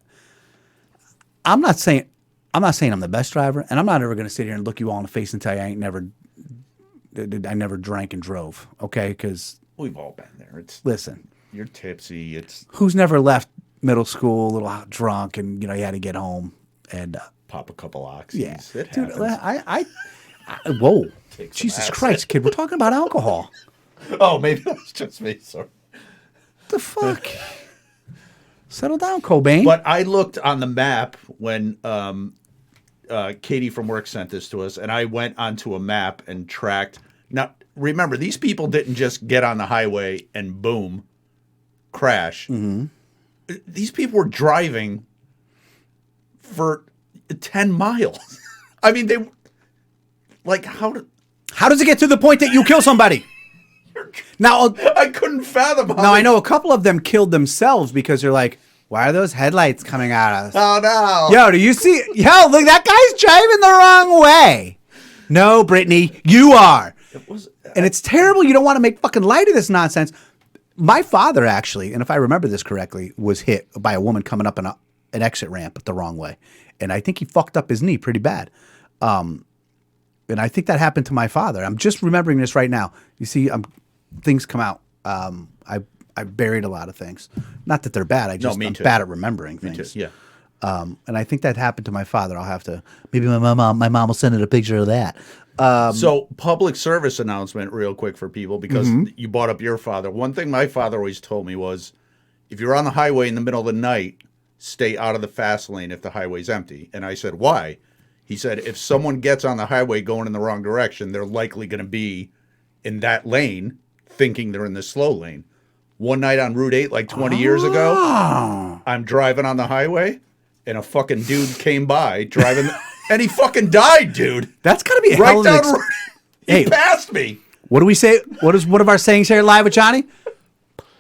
I'm not saying I'm the best driver, and I'm not ever going to sit here and look you all in the face and tell you I never drank and drove. Okay, because we've all been there. Listen, you're tipsy. Who's never left middle school a little drunk and you had to get home and pop a couple oxys. Yeah, it dude. happens. Whoa, Jesus Christ, kid, we're talking about alcohol. Oh, maybe that's just me. Sorry. The fuck? Settle down, Cobain. But I looked on the map when Katie from work sent this to us, and I went onto a map and tracked. Now, remember, these people didn't just get on the highway and boom, crash. Mm-hmm. These people were driving for 10 miles. I mean, they like how does it get to the point that you kill somebody? Now I couldn't fathom. Now I know a couple of them killed themselves because they're like, "Why are those headlights coming at us?" Oh no! Yo, do you see? Yo, look, that guy's driving the wrong way. No, Brittany, you are. And it's terrible. You don't want to make fucking light of this nonsense. My father actually, and if I remember this correctly, was hit by a woman coming up an exit ramp the wrong way, and I think he fucked up his knee pretty bad. And I think that happened to my father. I'm just remembering this right now. You see, things come out. I buried a lot of things. Not that they're bad. I'm bad at remembering things. Me too. Yeah. And I think that happened to my father. I'll have to. Maybe my mom will send it a picture of that. So public service announcement real quick for people, because you brought up your father. One thing my father always told me was, if you're on the highway in the middle of the night, stay out of the fast lane if the highway's empty. And I said, why? He said, if someone gets on the highway going in the wrong direction, they're likely going to be in that lane thinking they're in the slow lane. One night on Route 8, like 20 years ago, I'm driving on the highway, and a fucking dude came by driving, and he fucking died, dude. That's gotta be a Right hell of an down. He Hey. passed me. What do we say? What is one of our sayings here live with Johnny?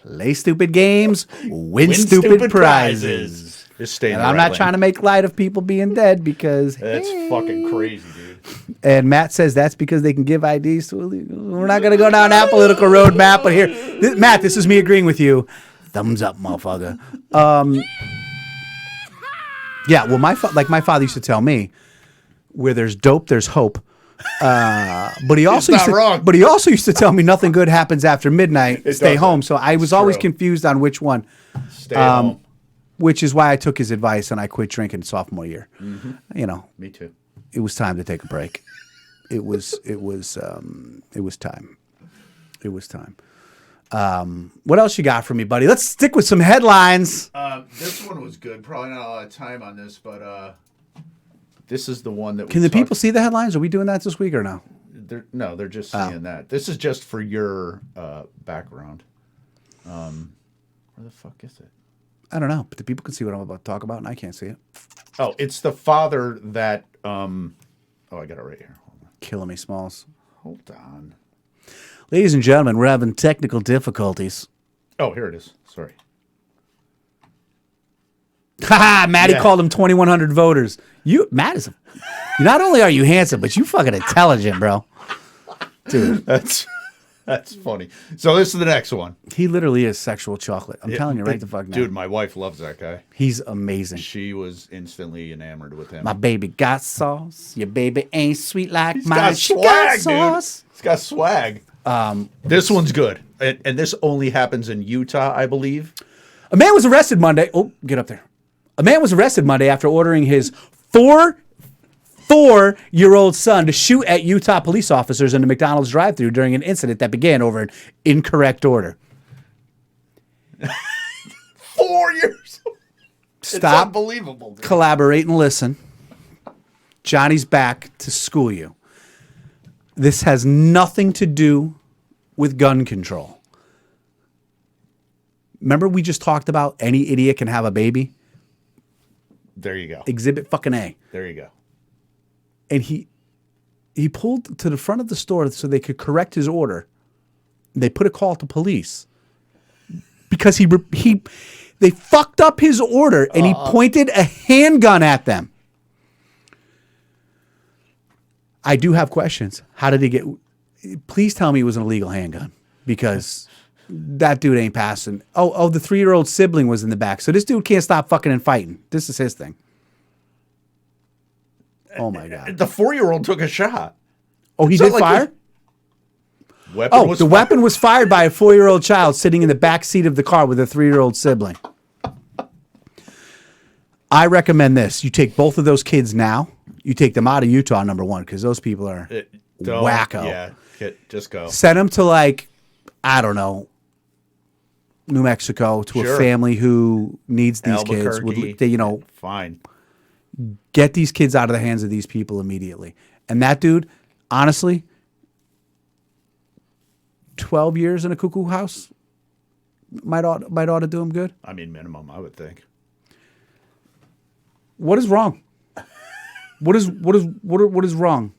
Play stupid games, win stupid prizes. Just stay in And the I'm right not lane. trying to make light of people being dead because. That's fucking crazy, dude. And Matt says that's because they can give IDs to illegal. We're not going to go down that political road, Matt. But here, Matt, this is me agreeing with you. Thumbs up, motherfucker. Yeah, well, my father used to tell me, where there's dope, there's hope. But he also not wrong. But he also used to tell me nothing good happens after midnight. Stay doesn't. home. So I was always true. confused on which one. Stay at home. Which is why I took his advice and I quit drinking sophomore year. You know, Me too. it was time to take a break. It was time. It was time. What else you got for me, buddy? Let's stick with some headlines. This one was good. Probably not a lot of time on this, but this is the one that. Can the people see the headlines? Are we doing that this week or no? They're just seeing that. This is just for your background. Where the fuck is it? I don't know, but the people can see what I'm about to talk about, and I can't see it. Oh, it's the father that. Oh, I got it right here. Hold on. Killing me, Smalls. Hold on. Ladies and gentlemen, we're having technical difficulties. Oh, here it is. Sorry. Ha! Matty Yeah. called him 2,100 voters. Matt is. Not only are you handsome, but you fucking intelligent, bro. Dude, That's funny. So this is the next one. he literally is sexual chocolate. I'm telling you right the fuck now. Dude, my wife loves that guy. He's amazing. She was instantly enamored with him. My baby got sauce. Your baby ain't sweet like He's mine. got She swag, got dude. sauce. He's got swag. This one's good. And this only happens in Utah, I believe. A man was arrested Monday. Oh, get up there. A man was arrested Monday after ordering his four-year-old son to shoot at Utah police officers in the McDonald's drive-thru during an incident that began over an incorrect order. 4 years. It's Stop, unbelievable. Dude. collaborate, and listen. Johnny's back to school you. This has nothing to do with gun control. Remember we just talked about any idiot can have a baby? There you go. Exhibit fucking A. There you go. And he pulled to the front of the store so they could correct his order. They put a call to police because they fucked up his order and he pointed a handgun at them. I do have questions. How did he get? Please tell me it was an illegal handgun because that dude ain't passing. Oh, the 3-year-old sibling was in the back. So this dude can't stop fucking and fighting. This is his thing. Oh my God. The 4-year-old took a shot. Oh, he It's not did like fire? Weapon Oh, was the fired. weapon was fired by a 4-year-old child sitting in the back seat of the car with a 3-year-old sibling. I recommend this. You take both of those kids now. You take them out of Utah, number one, because those people are Don't- wacko. Yeah, just go. Send them to, like, I don't know, New Mexico to Sure. a family who needs these kids. Albuquerque. They, Fine. get these kids out of the hands of these people immediately. And that dude, honestly, 12 years in a cuckoo house might ought to do him good. I mean, minimum, I would think. What is wrong? What is wrong?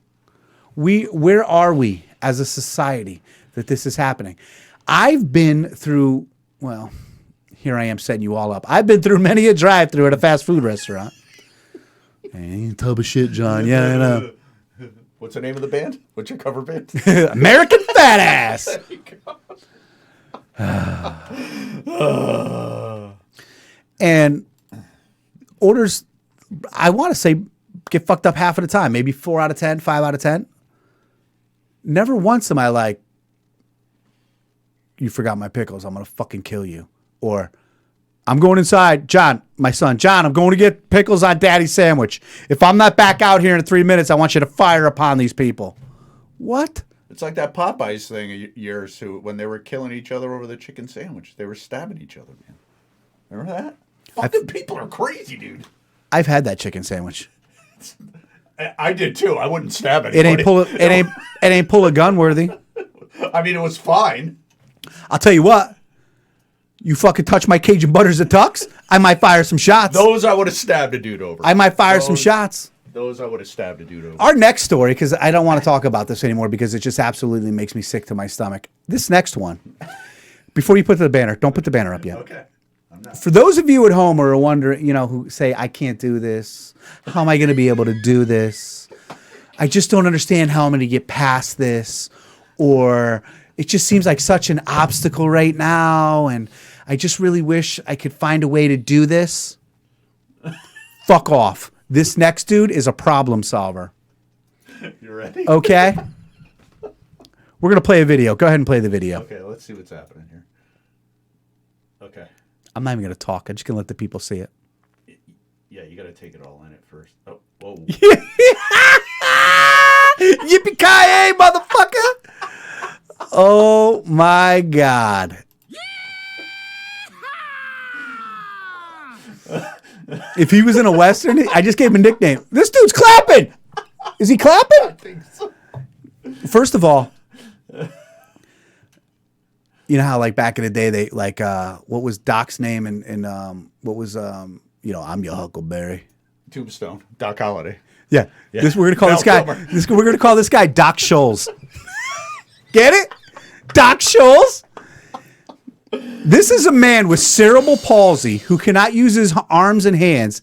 Where are we as a society that this is happening? I've been through, well, here I am setting you all up. I've been through many a drive-through at a fast food restaurant. Ain't tub of shit, John. Yeah, I know. What's the name of the band? What's your cover band? American Fat Ass. And orders, I want to say, get fucked up half of the time. Maybe 4 out of 10, 5 out of 10. Never once am I like, you forgot my pickles. I'm going to fucking kill you. Or, I'm going inside. John, my son, John, I'm going to get pickles on Daddy's sandwich. If I'm not back out here in 3 minutes, I want you to fire upon these people. What? It's like that Popeyes thing of yours who, when they were killing each other over the chicken sandwich, they were stabbing each other, man. Remember that? Fucking people are crazy, dude. I've had that chicken sandwich. I did too. I wouldn't stab It anybody. ain't pull a gun worthy. I mean, it was fine. I'll tell you what. You fucking touch my Cajun butters and tucks, I might fire some shots. Those I would have stabbed a dude over. I might fire some shots. Those I would have stabbed a dude over. Our next story, because I don't want to talk about this anymore because it just absolutely makes me sick to my stomach. This next one, before you put the banner, don't put the banner up yet. Okay. For those of you at home who are wondering, who say, I can't do this. How am I going to be able to do this? I just don't understand how I'm going to get past this. Or it just seems like such an obstacle right now. And I just really wish I could find a way to do this. Fuck off. This next dude is a problem solver. You ready? Okay? We're going to play a video. Go ahead and play the video. Okay, let's see what's happening here. Okay. I'm not even going to talk. I'm just going to let the people see it. Yeah, you got to take it all in at first. Oh, whoa. Yippee-ki-yay, motherfucker! Oh, my God. If he was in a Western, I just gave him a nickname. This dude's clapping. Is he clapping? I think so. First of all, you know how like back in the day they like what was Doc's name and what was I'm your Huckleberry. Tombstone. Doc Holliday. Yeah. This we're gonna call Val this guy. Kilmer. We're gonna call this guy Doc Scholes. Get it? Doc Scholes. This is a man with cerebral palsy who cannot use his arms and hands.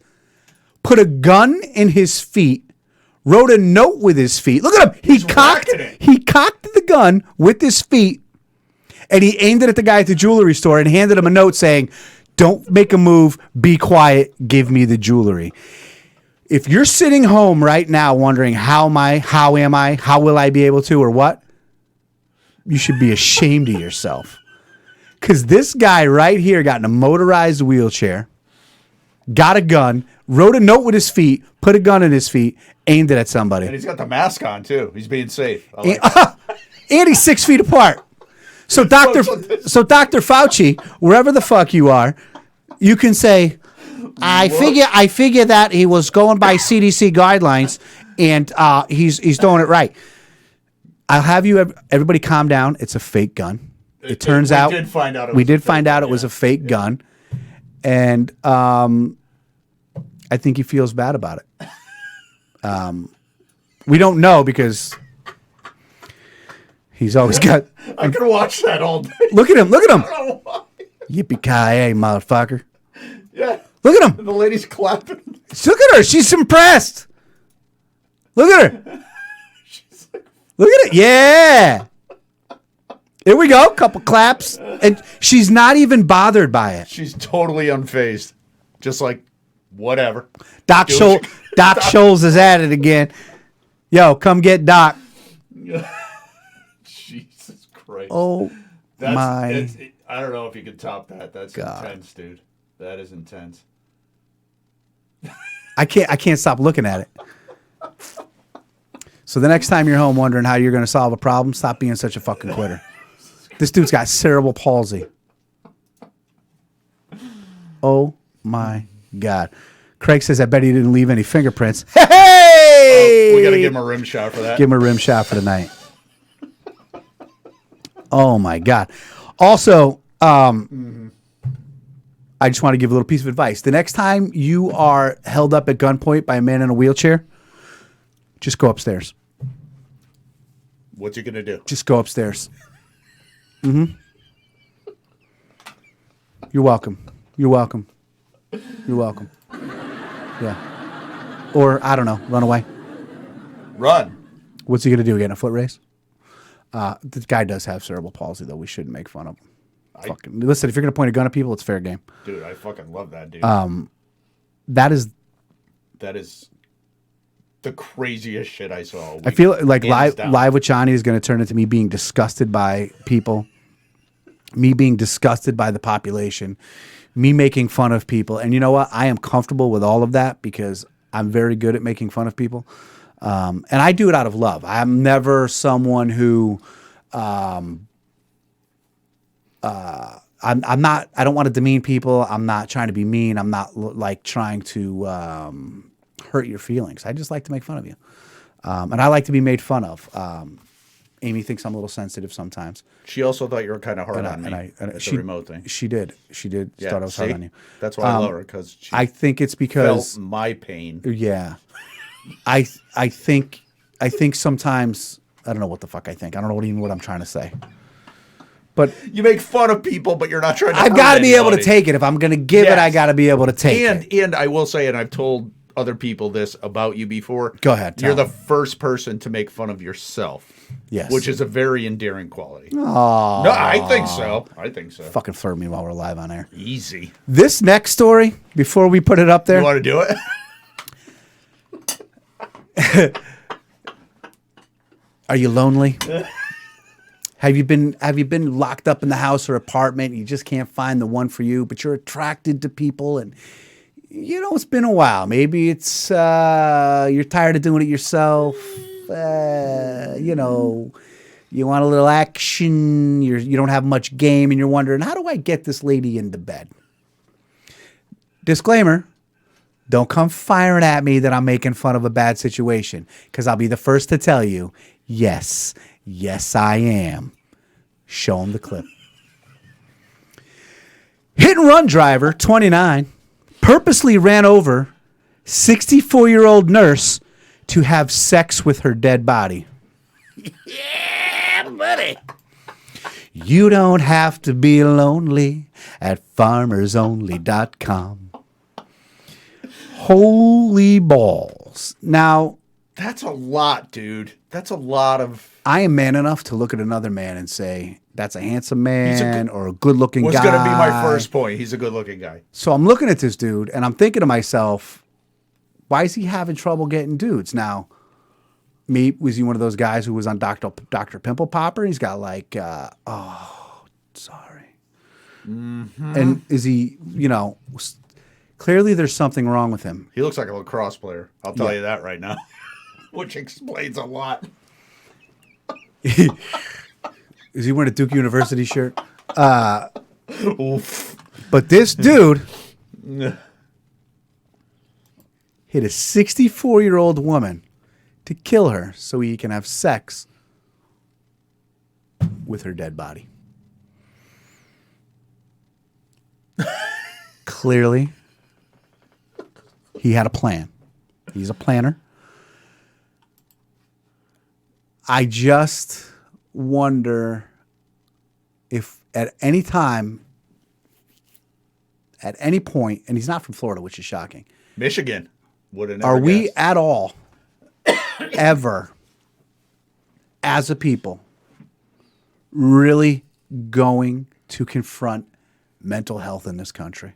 Put a gun in his feet. Wrote a note with his feet. Look at him. He cocked the gun with his feet, and he aimed it at the guy at the jewelry store and handed him a note saying, "Don't make a move. Be quiet. Give me the jewelry." If you're sitting home right now wondering how will I be able to, or what, you should be ashamed of yourself. Because this guy right here got in a motorized wheelchair, got a gun, wrote a note with his feet, put a gun in his feet, aimed it at somebody. And he's got the mask on, too. He's being safe. I like And he's 6 feet apart. So Dr. Fauci, wherever the fuck you are, you can say, I figure that he was going by CDC guidelines and he's doing it right. I'll have you everybody calm down. It's a fake gun. It turns out we did find out it was a fake gun, and I think he feels bad about it. We don't know because he's always got. I could watch that all day. Look at him! Look at him! I don't know why. Yippee-ki-yay, motherfucker! Yeah. Look at him! The lady's clapping. Look at her! She's impressed. Look at her! She's like, Look at it! Yeah. Here we go. Couple claps, and she's not even bothered by it. she's totally unfazed. Just like, whatever. Doc Scholes is at it again. Yo, come get Doc. Jesus Christ. Oh my! I don't know if you could top that. That's God. intense, dude. That is intense. I can't stop looking at it. So the next time you're home wondering how you're going to solve a problem, stop being such a fucking quitter. This dude's got cerebral palsy. Oh my God. Craig says, I bet he didn't leave any fingerprints. Hey! We got to give him a rim shot for that. Give him a rim shot for tonight. Oh my God. Also, I just want to give a little piece of advice. The next time you are held up at gunpoint by a man in a wheelchair, just go upstairs. What's he going to do? Just go upstairs. Mm-hmm. You're welcome. You're welcome. You're welcome. Yeah. Or, I don't know, run away. Run. What's he going to do? Get in a foot race? The guy does have cerebral palsy, though. We shouldn't make fun of him. Listen, if you're going to point a gun at people, it's fair game. Dude, I fucking love that dude. That is the craziest shit I saw all week. I feel like Hands down. live with Johnny is going to turn into me being disgusted by people, me being disgusted by the population, me making fun of people. And you know what? I am comfortable with all of that because I'm very good at making fun of people. And I do it out of love. I'm never someone who I'm not, I don't want to demean people. I'm not trying to be mean. I'm not like trying to hurt your feelings. I just like to make fun of you. And I like to be made fun of. Amy thinks I'm a little sensitive sometimes. She also thought you were kind of hard And on me at she, the remote thing. She did. She thought I was hard on you. That's why I love her, because she I think it's because felt my pain. yeah. I think sometimes I don't know what the fuck I think. I don't know even what I'm trying to say. But You make fun of people, but you're not trying to I've hurt got to be able to anybody. take it. If I'm going to give it, I Yes. got to be able to take it. And I will say, and I've told other people this about you before. Go ahead, You're tell the first person to make fun of yourself. Yes. Which is a very endearing quality. Aw. No, I think so. I think so. Fucking flirt me while we're live on air. Easy. This next story, before we put it up there, You want to do it? are you lonely? Have you been locked up in the house or apartment? And you just can't find the one for you, but you're attracted to people, and it's been a while. Maybe it's you're tired of doing it yourself. You want a little action. You don't have much game, and you're wondering, how do I get this lady into bed? Disclaimer. Don't come firing at me that I'm making fun of a bad situation, because I'll be the first to tell you, yes, I am. Show him the clip. Hit and run driver, 29, purposely ran over 64-year-old nurse to have sex with her dead body. Yeah, buddy. You don't have to be lonely at farmersonly.com. Holy balls. Now, That's a lot, dude. That's a lot of... I am man enough to look at another man and say, that's a handsome man or a good-looking guy. Was going to be my first point. He's a good-looking guy. So I'm looking at this dude, and I'm thinking to myself, why is he having trouble getting dudes? Now, was he one of those guys who was on Dr. Pimple Popper? He's got like, sorry. Mm-hmm. And is he, clearly there's something wrong with him. He looks like a lacrosse player. I'll tell you that right now. Which explains a lot. Is he wearing a Duke University shirt? Oof. But this dude hit a 64-year-old woman to kill her so he can have sex with her dead body. Clearly, he had a plan. He's a planner. I just wonder if at any time, at any point, and he's not from Florida, which is shocking. Michigan. Would have never Are we guessed. at all, ever, as a people, really going to confront mental health in this country?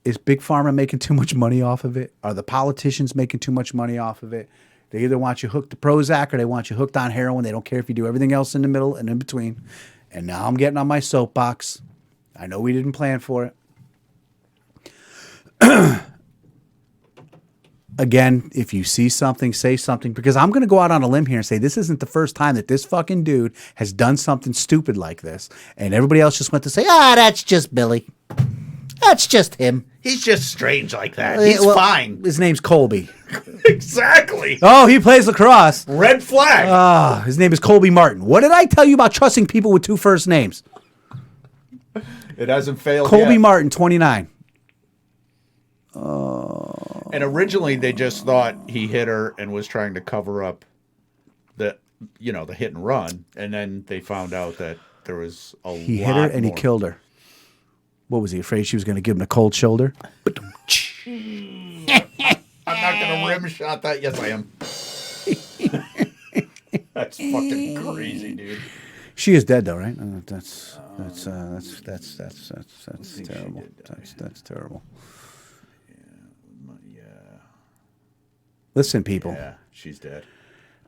Is Big Pharma making too much money off of it? Are the politicians making too much money off of it? They either want you hooked to Prozac or they want you hooked on heroin. They don't care if you do everything else in the middle and in between. And now I'm getting on my soapbox. I know we didn't plan for it. Again, if you see something, say something, because I'm going to go out on a limb here and say this isn't the first time that this fucking dude has done something stupid like this. And everybody else just went to say, that's just Billy. That's just him. He's just strange like that. He's Well, fine. His name's Colby. Exactly. Oh, he plays lacrosse. Red flag. His name is Colby Martin. What did I tell you about trusting people with two first names? It hasn't failed Colby yet. Martin, 29. And originally they just thought he hit her and was trying to cover up the hit and run. And then they found out that there was a lot He hit her and more. he killed her. What was he afraid she was going to give him a cold shoulder? I'm not going to rim shot that. Yes, I am. That's fucking crazy, dude. She is dead though, right? That's terrible. That's terrible. Yeah. Listen, people. Yeah, she's dead.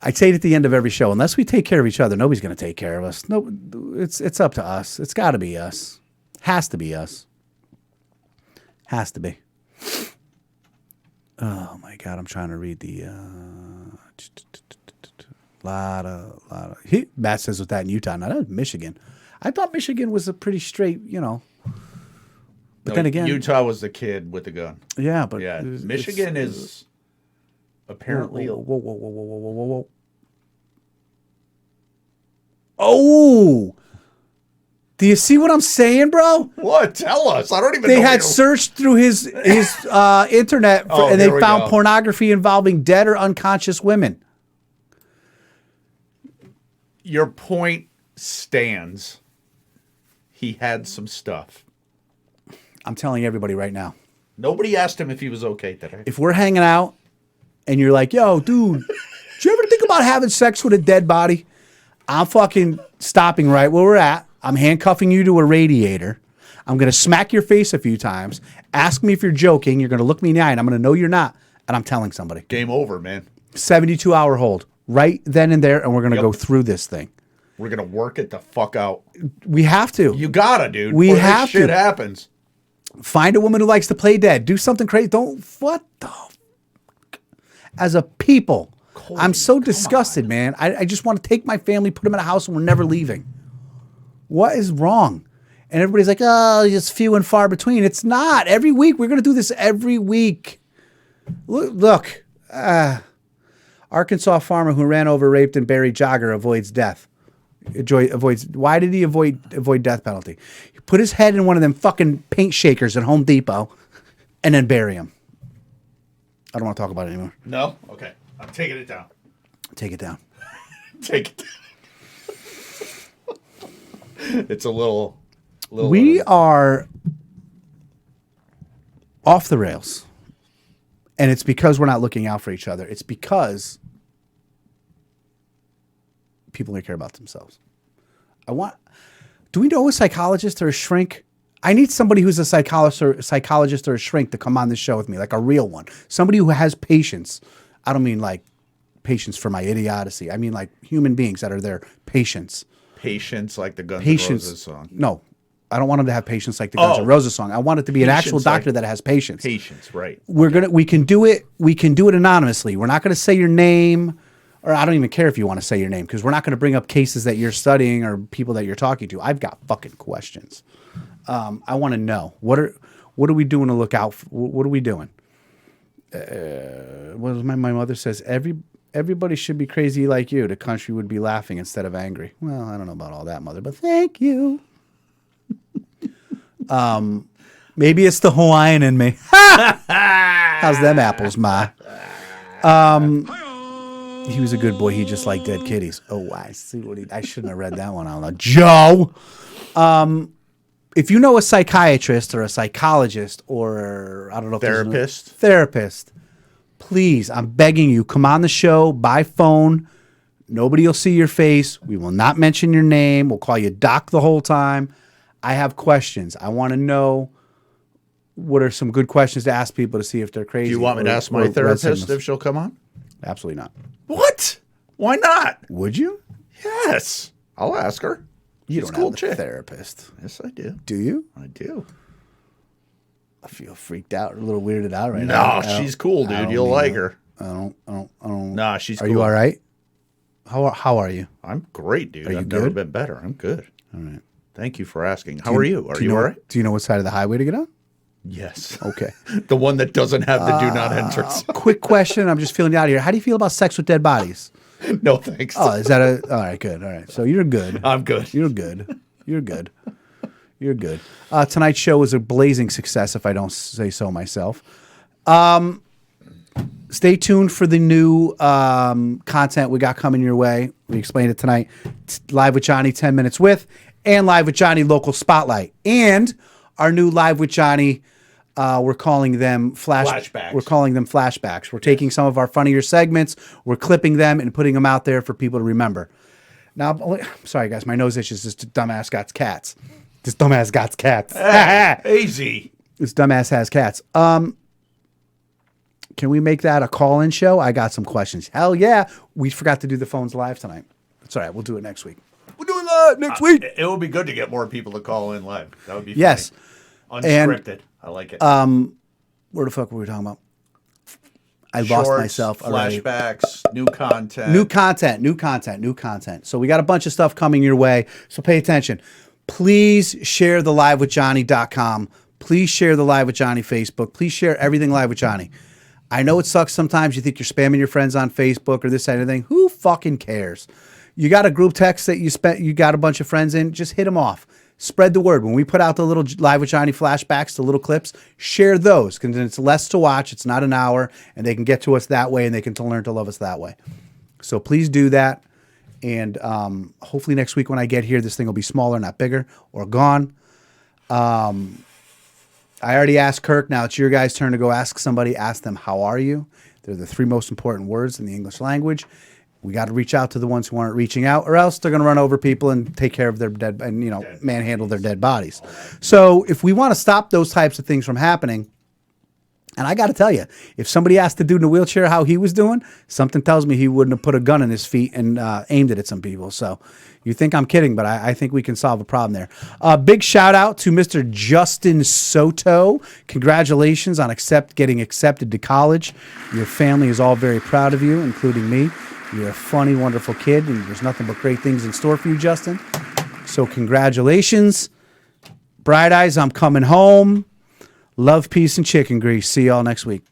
I say it at the end of every show. Unless we take care of each other, nobody's going to take care of us. No, it's up to us. It's got to be us. Has to be us. Has to be. Oh my God! I'm trying to read the lot of. Matt says with that in Utah. Now that was Michigan. I thought Michigan was a pretty straight, But then again, Utah was the kid with the gun. yeah, but Yeah, Michigan is apparently. Whoa. Oh, do you see what I'm saying, bro? What? Tell us. I don't even They know. had searched through his internet Oh, and they here we found go. pornography involving dead or unconscious women. Your point stands. He had some stuff. I'm telling everybody right now. Nobody asked him if he was okay today. If we're hanging out and you're like, yo, dude, did you ever think about having sex with a dead body? I'm fucking stopping right where we're at. I'm handcuffing you to a radiator. I'm going to smack your face a few times. Ask me if you're joking. You're going to look me in the eye, and I'm going to know you're not. And I'm telling somebody. Game over, man. 72-hour hold. Right then and there, and we're going to Yep. go through this thing. We're going to work it the fuck out. We have to. You gotta, dude. We Or this have shit to. happens. Find a woman who likes to play dead. Do something crazy. Don't. What the? As a people, I'm so disgusted, man. I just want to take my family, put them in a house, and we're never leaving. What is wrong? And everybody's like, oh, it's few and far between. It's not. Every week. We're going to do this every week. Look. Arkansas farmer who ran over, raped, and buried jogger avoids death. Why did he avoid death penalty? He put his head in one of them fucking paint shakers at Home Depot and then bury him. I don't want to talk about it anymore. No? Okay. I'm taking it down. Take it down. Take it down. It's a little We are off the rails. And it's because we're not looking out for each other. It's because people only care about themselves. Do we know a psychologist or a shrink? I need somebody who's a psychologist or a shrink to come on this show with me, like a real one. Somebody who has patience. I don't mean like patience for my idiocy. I mean like human beings that are there. Patience. Patience like the Guns N' Roses song. No. I don't want him to have patience like the Guns N' Roses song. I want it to be an actual Patience, like- doctor that has patience. Patience, right. We can do it anonymously. We're not going to say your name, or I don't even care if you want to say your name, because we're not going to bring up cases that you're studying or people that you're talking to. I've got fucking questions. I want to know what are we doing to look out for? What are we doing? What was my mother says? Everybody should be crazy like you. The country would be laughing instead of angry. Well, I don't know about all that, mother, but thank you. Maybe it's the Hawaiian in me. How's them apples, Ma? He was a good boy. He just liked dead kitties. Oh, I see what I shouldn't have read that one out loud. Joe. If you know a psychiatrist or a psychologist or I don't know if therapist, please, I'm begging you, come on the show by phone. Nobody will see your face. We will not mention your name. We'll call you Doc the whole time. I have questions. I want to know what are some good questions to ask people to see if they're crazy. Do you want me to ask my therapist if she'll come on? Absolutely not. What? Why not? Would you? Yes. I'll ask her. You She's don't a cool have a chick. therapist. Yes, I do. Do you? I do. I feel freaked out, a little weirded out right now. No, I don't- she's cool, I dude. don't You'll mean like that. her. I don't. Nah, she's Are cool. you all right? How are you? I'm great, dude. Are you I've never good? been better. I'm good. All right. Thank you for asking. How are you? Are Do you know, all right? Do you know what side of the highway to get on? Yes. Okay. The one that doesn't have the do not entrance. Quick question. I'm just feeling you out here. How do you feel about sex with dead bodies? No, thanks. Oh, is that a? All right, good. All right. So you're good. I'm good. You're good. You're good. You're good. Tonight's show was a blazing success, if I don't say so myself. Stay tuned for the new content we got coming your way. We explained it tonight. Live with Johnny, 10 Minutes With, and Live with Johnny Local Spotlight. And our new Live with Johnny, we're calling them Flashbacks. We're calling them flashbacks. We're taking some of our funnier segments, we're clipping them and putting them out there for people to remember. Now, I'm sorry, guys, my nose itches. This dumbass got cats. This dumbass got cats. Easy. This dumbass has cats. Can we make that a call-in show? I got some questions. Hell yeah. We forgot to do the phones live tonight. It's all right. We'll do it next week. We'll do it live next week. It would be good to get more people to call in live. That would be funny. Yes. Unscripted. I like it. Where the fuck were we talking about? I lost Shorts, myself already. Flashbacks, new content. New content. So we got a bunch of stuff coming your way. So pay attention. Please share the livewithjohnny.com. Please share the Live with Johnny Facebook. Please share everything Live with Johnny. I know it sucks sometimes. You think you're spamming your friends on Facebook or this kind of thing. Who fucking cares? You got a group text that you got a bunch of friends in, just hit them off. Spread the word. When we put out the little Live with Johnny flashbacks, the little clips, share those because it's less to watch. It's not an hour, and they can get to us that way, and they can learn to love us that way. So please do that. And hopefully next week when I get here, this thing will be smaller, not bigger or gone. I already asked Kirk. Now it's your guys' turn to go ask somebody. Ask them, how are you? They're the 3 most important words in the English language. We got to reach out to the ones who aren't reaching out, or else they're going to run over people and take care of their dead, and manhandle their dead bodies. So if we want to stop those types of things from happening, and I got to tell you, if somebody asked the dude in the wheelchair how he was doing, something tells me he wouldn't have put a gun in his feet and aimed it at some people. So you think I'm kidding, but I think we can solve a problem there. Big shout out to Mr. Justin Soto. Congratulations on getting accepted to college. Your family is all very proud of you, including me. You're a funny, wonderful kid, and there's nothing but great things in store for you, Justin. So congratulations. Bright Eyes, I'm coming home. Love, peace, and chicken grease. See y'all next week.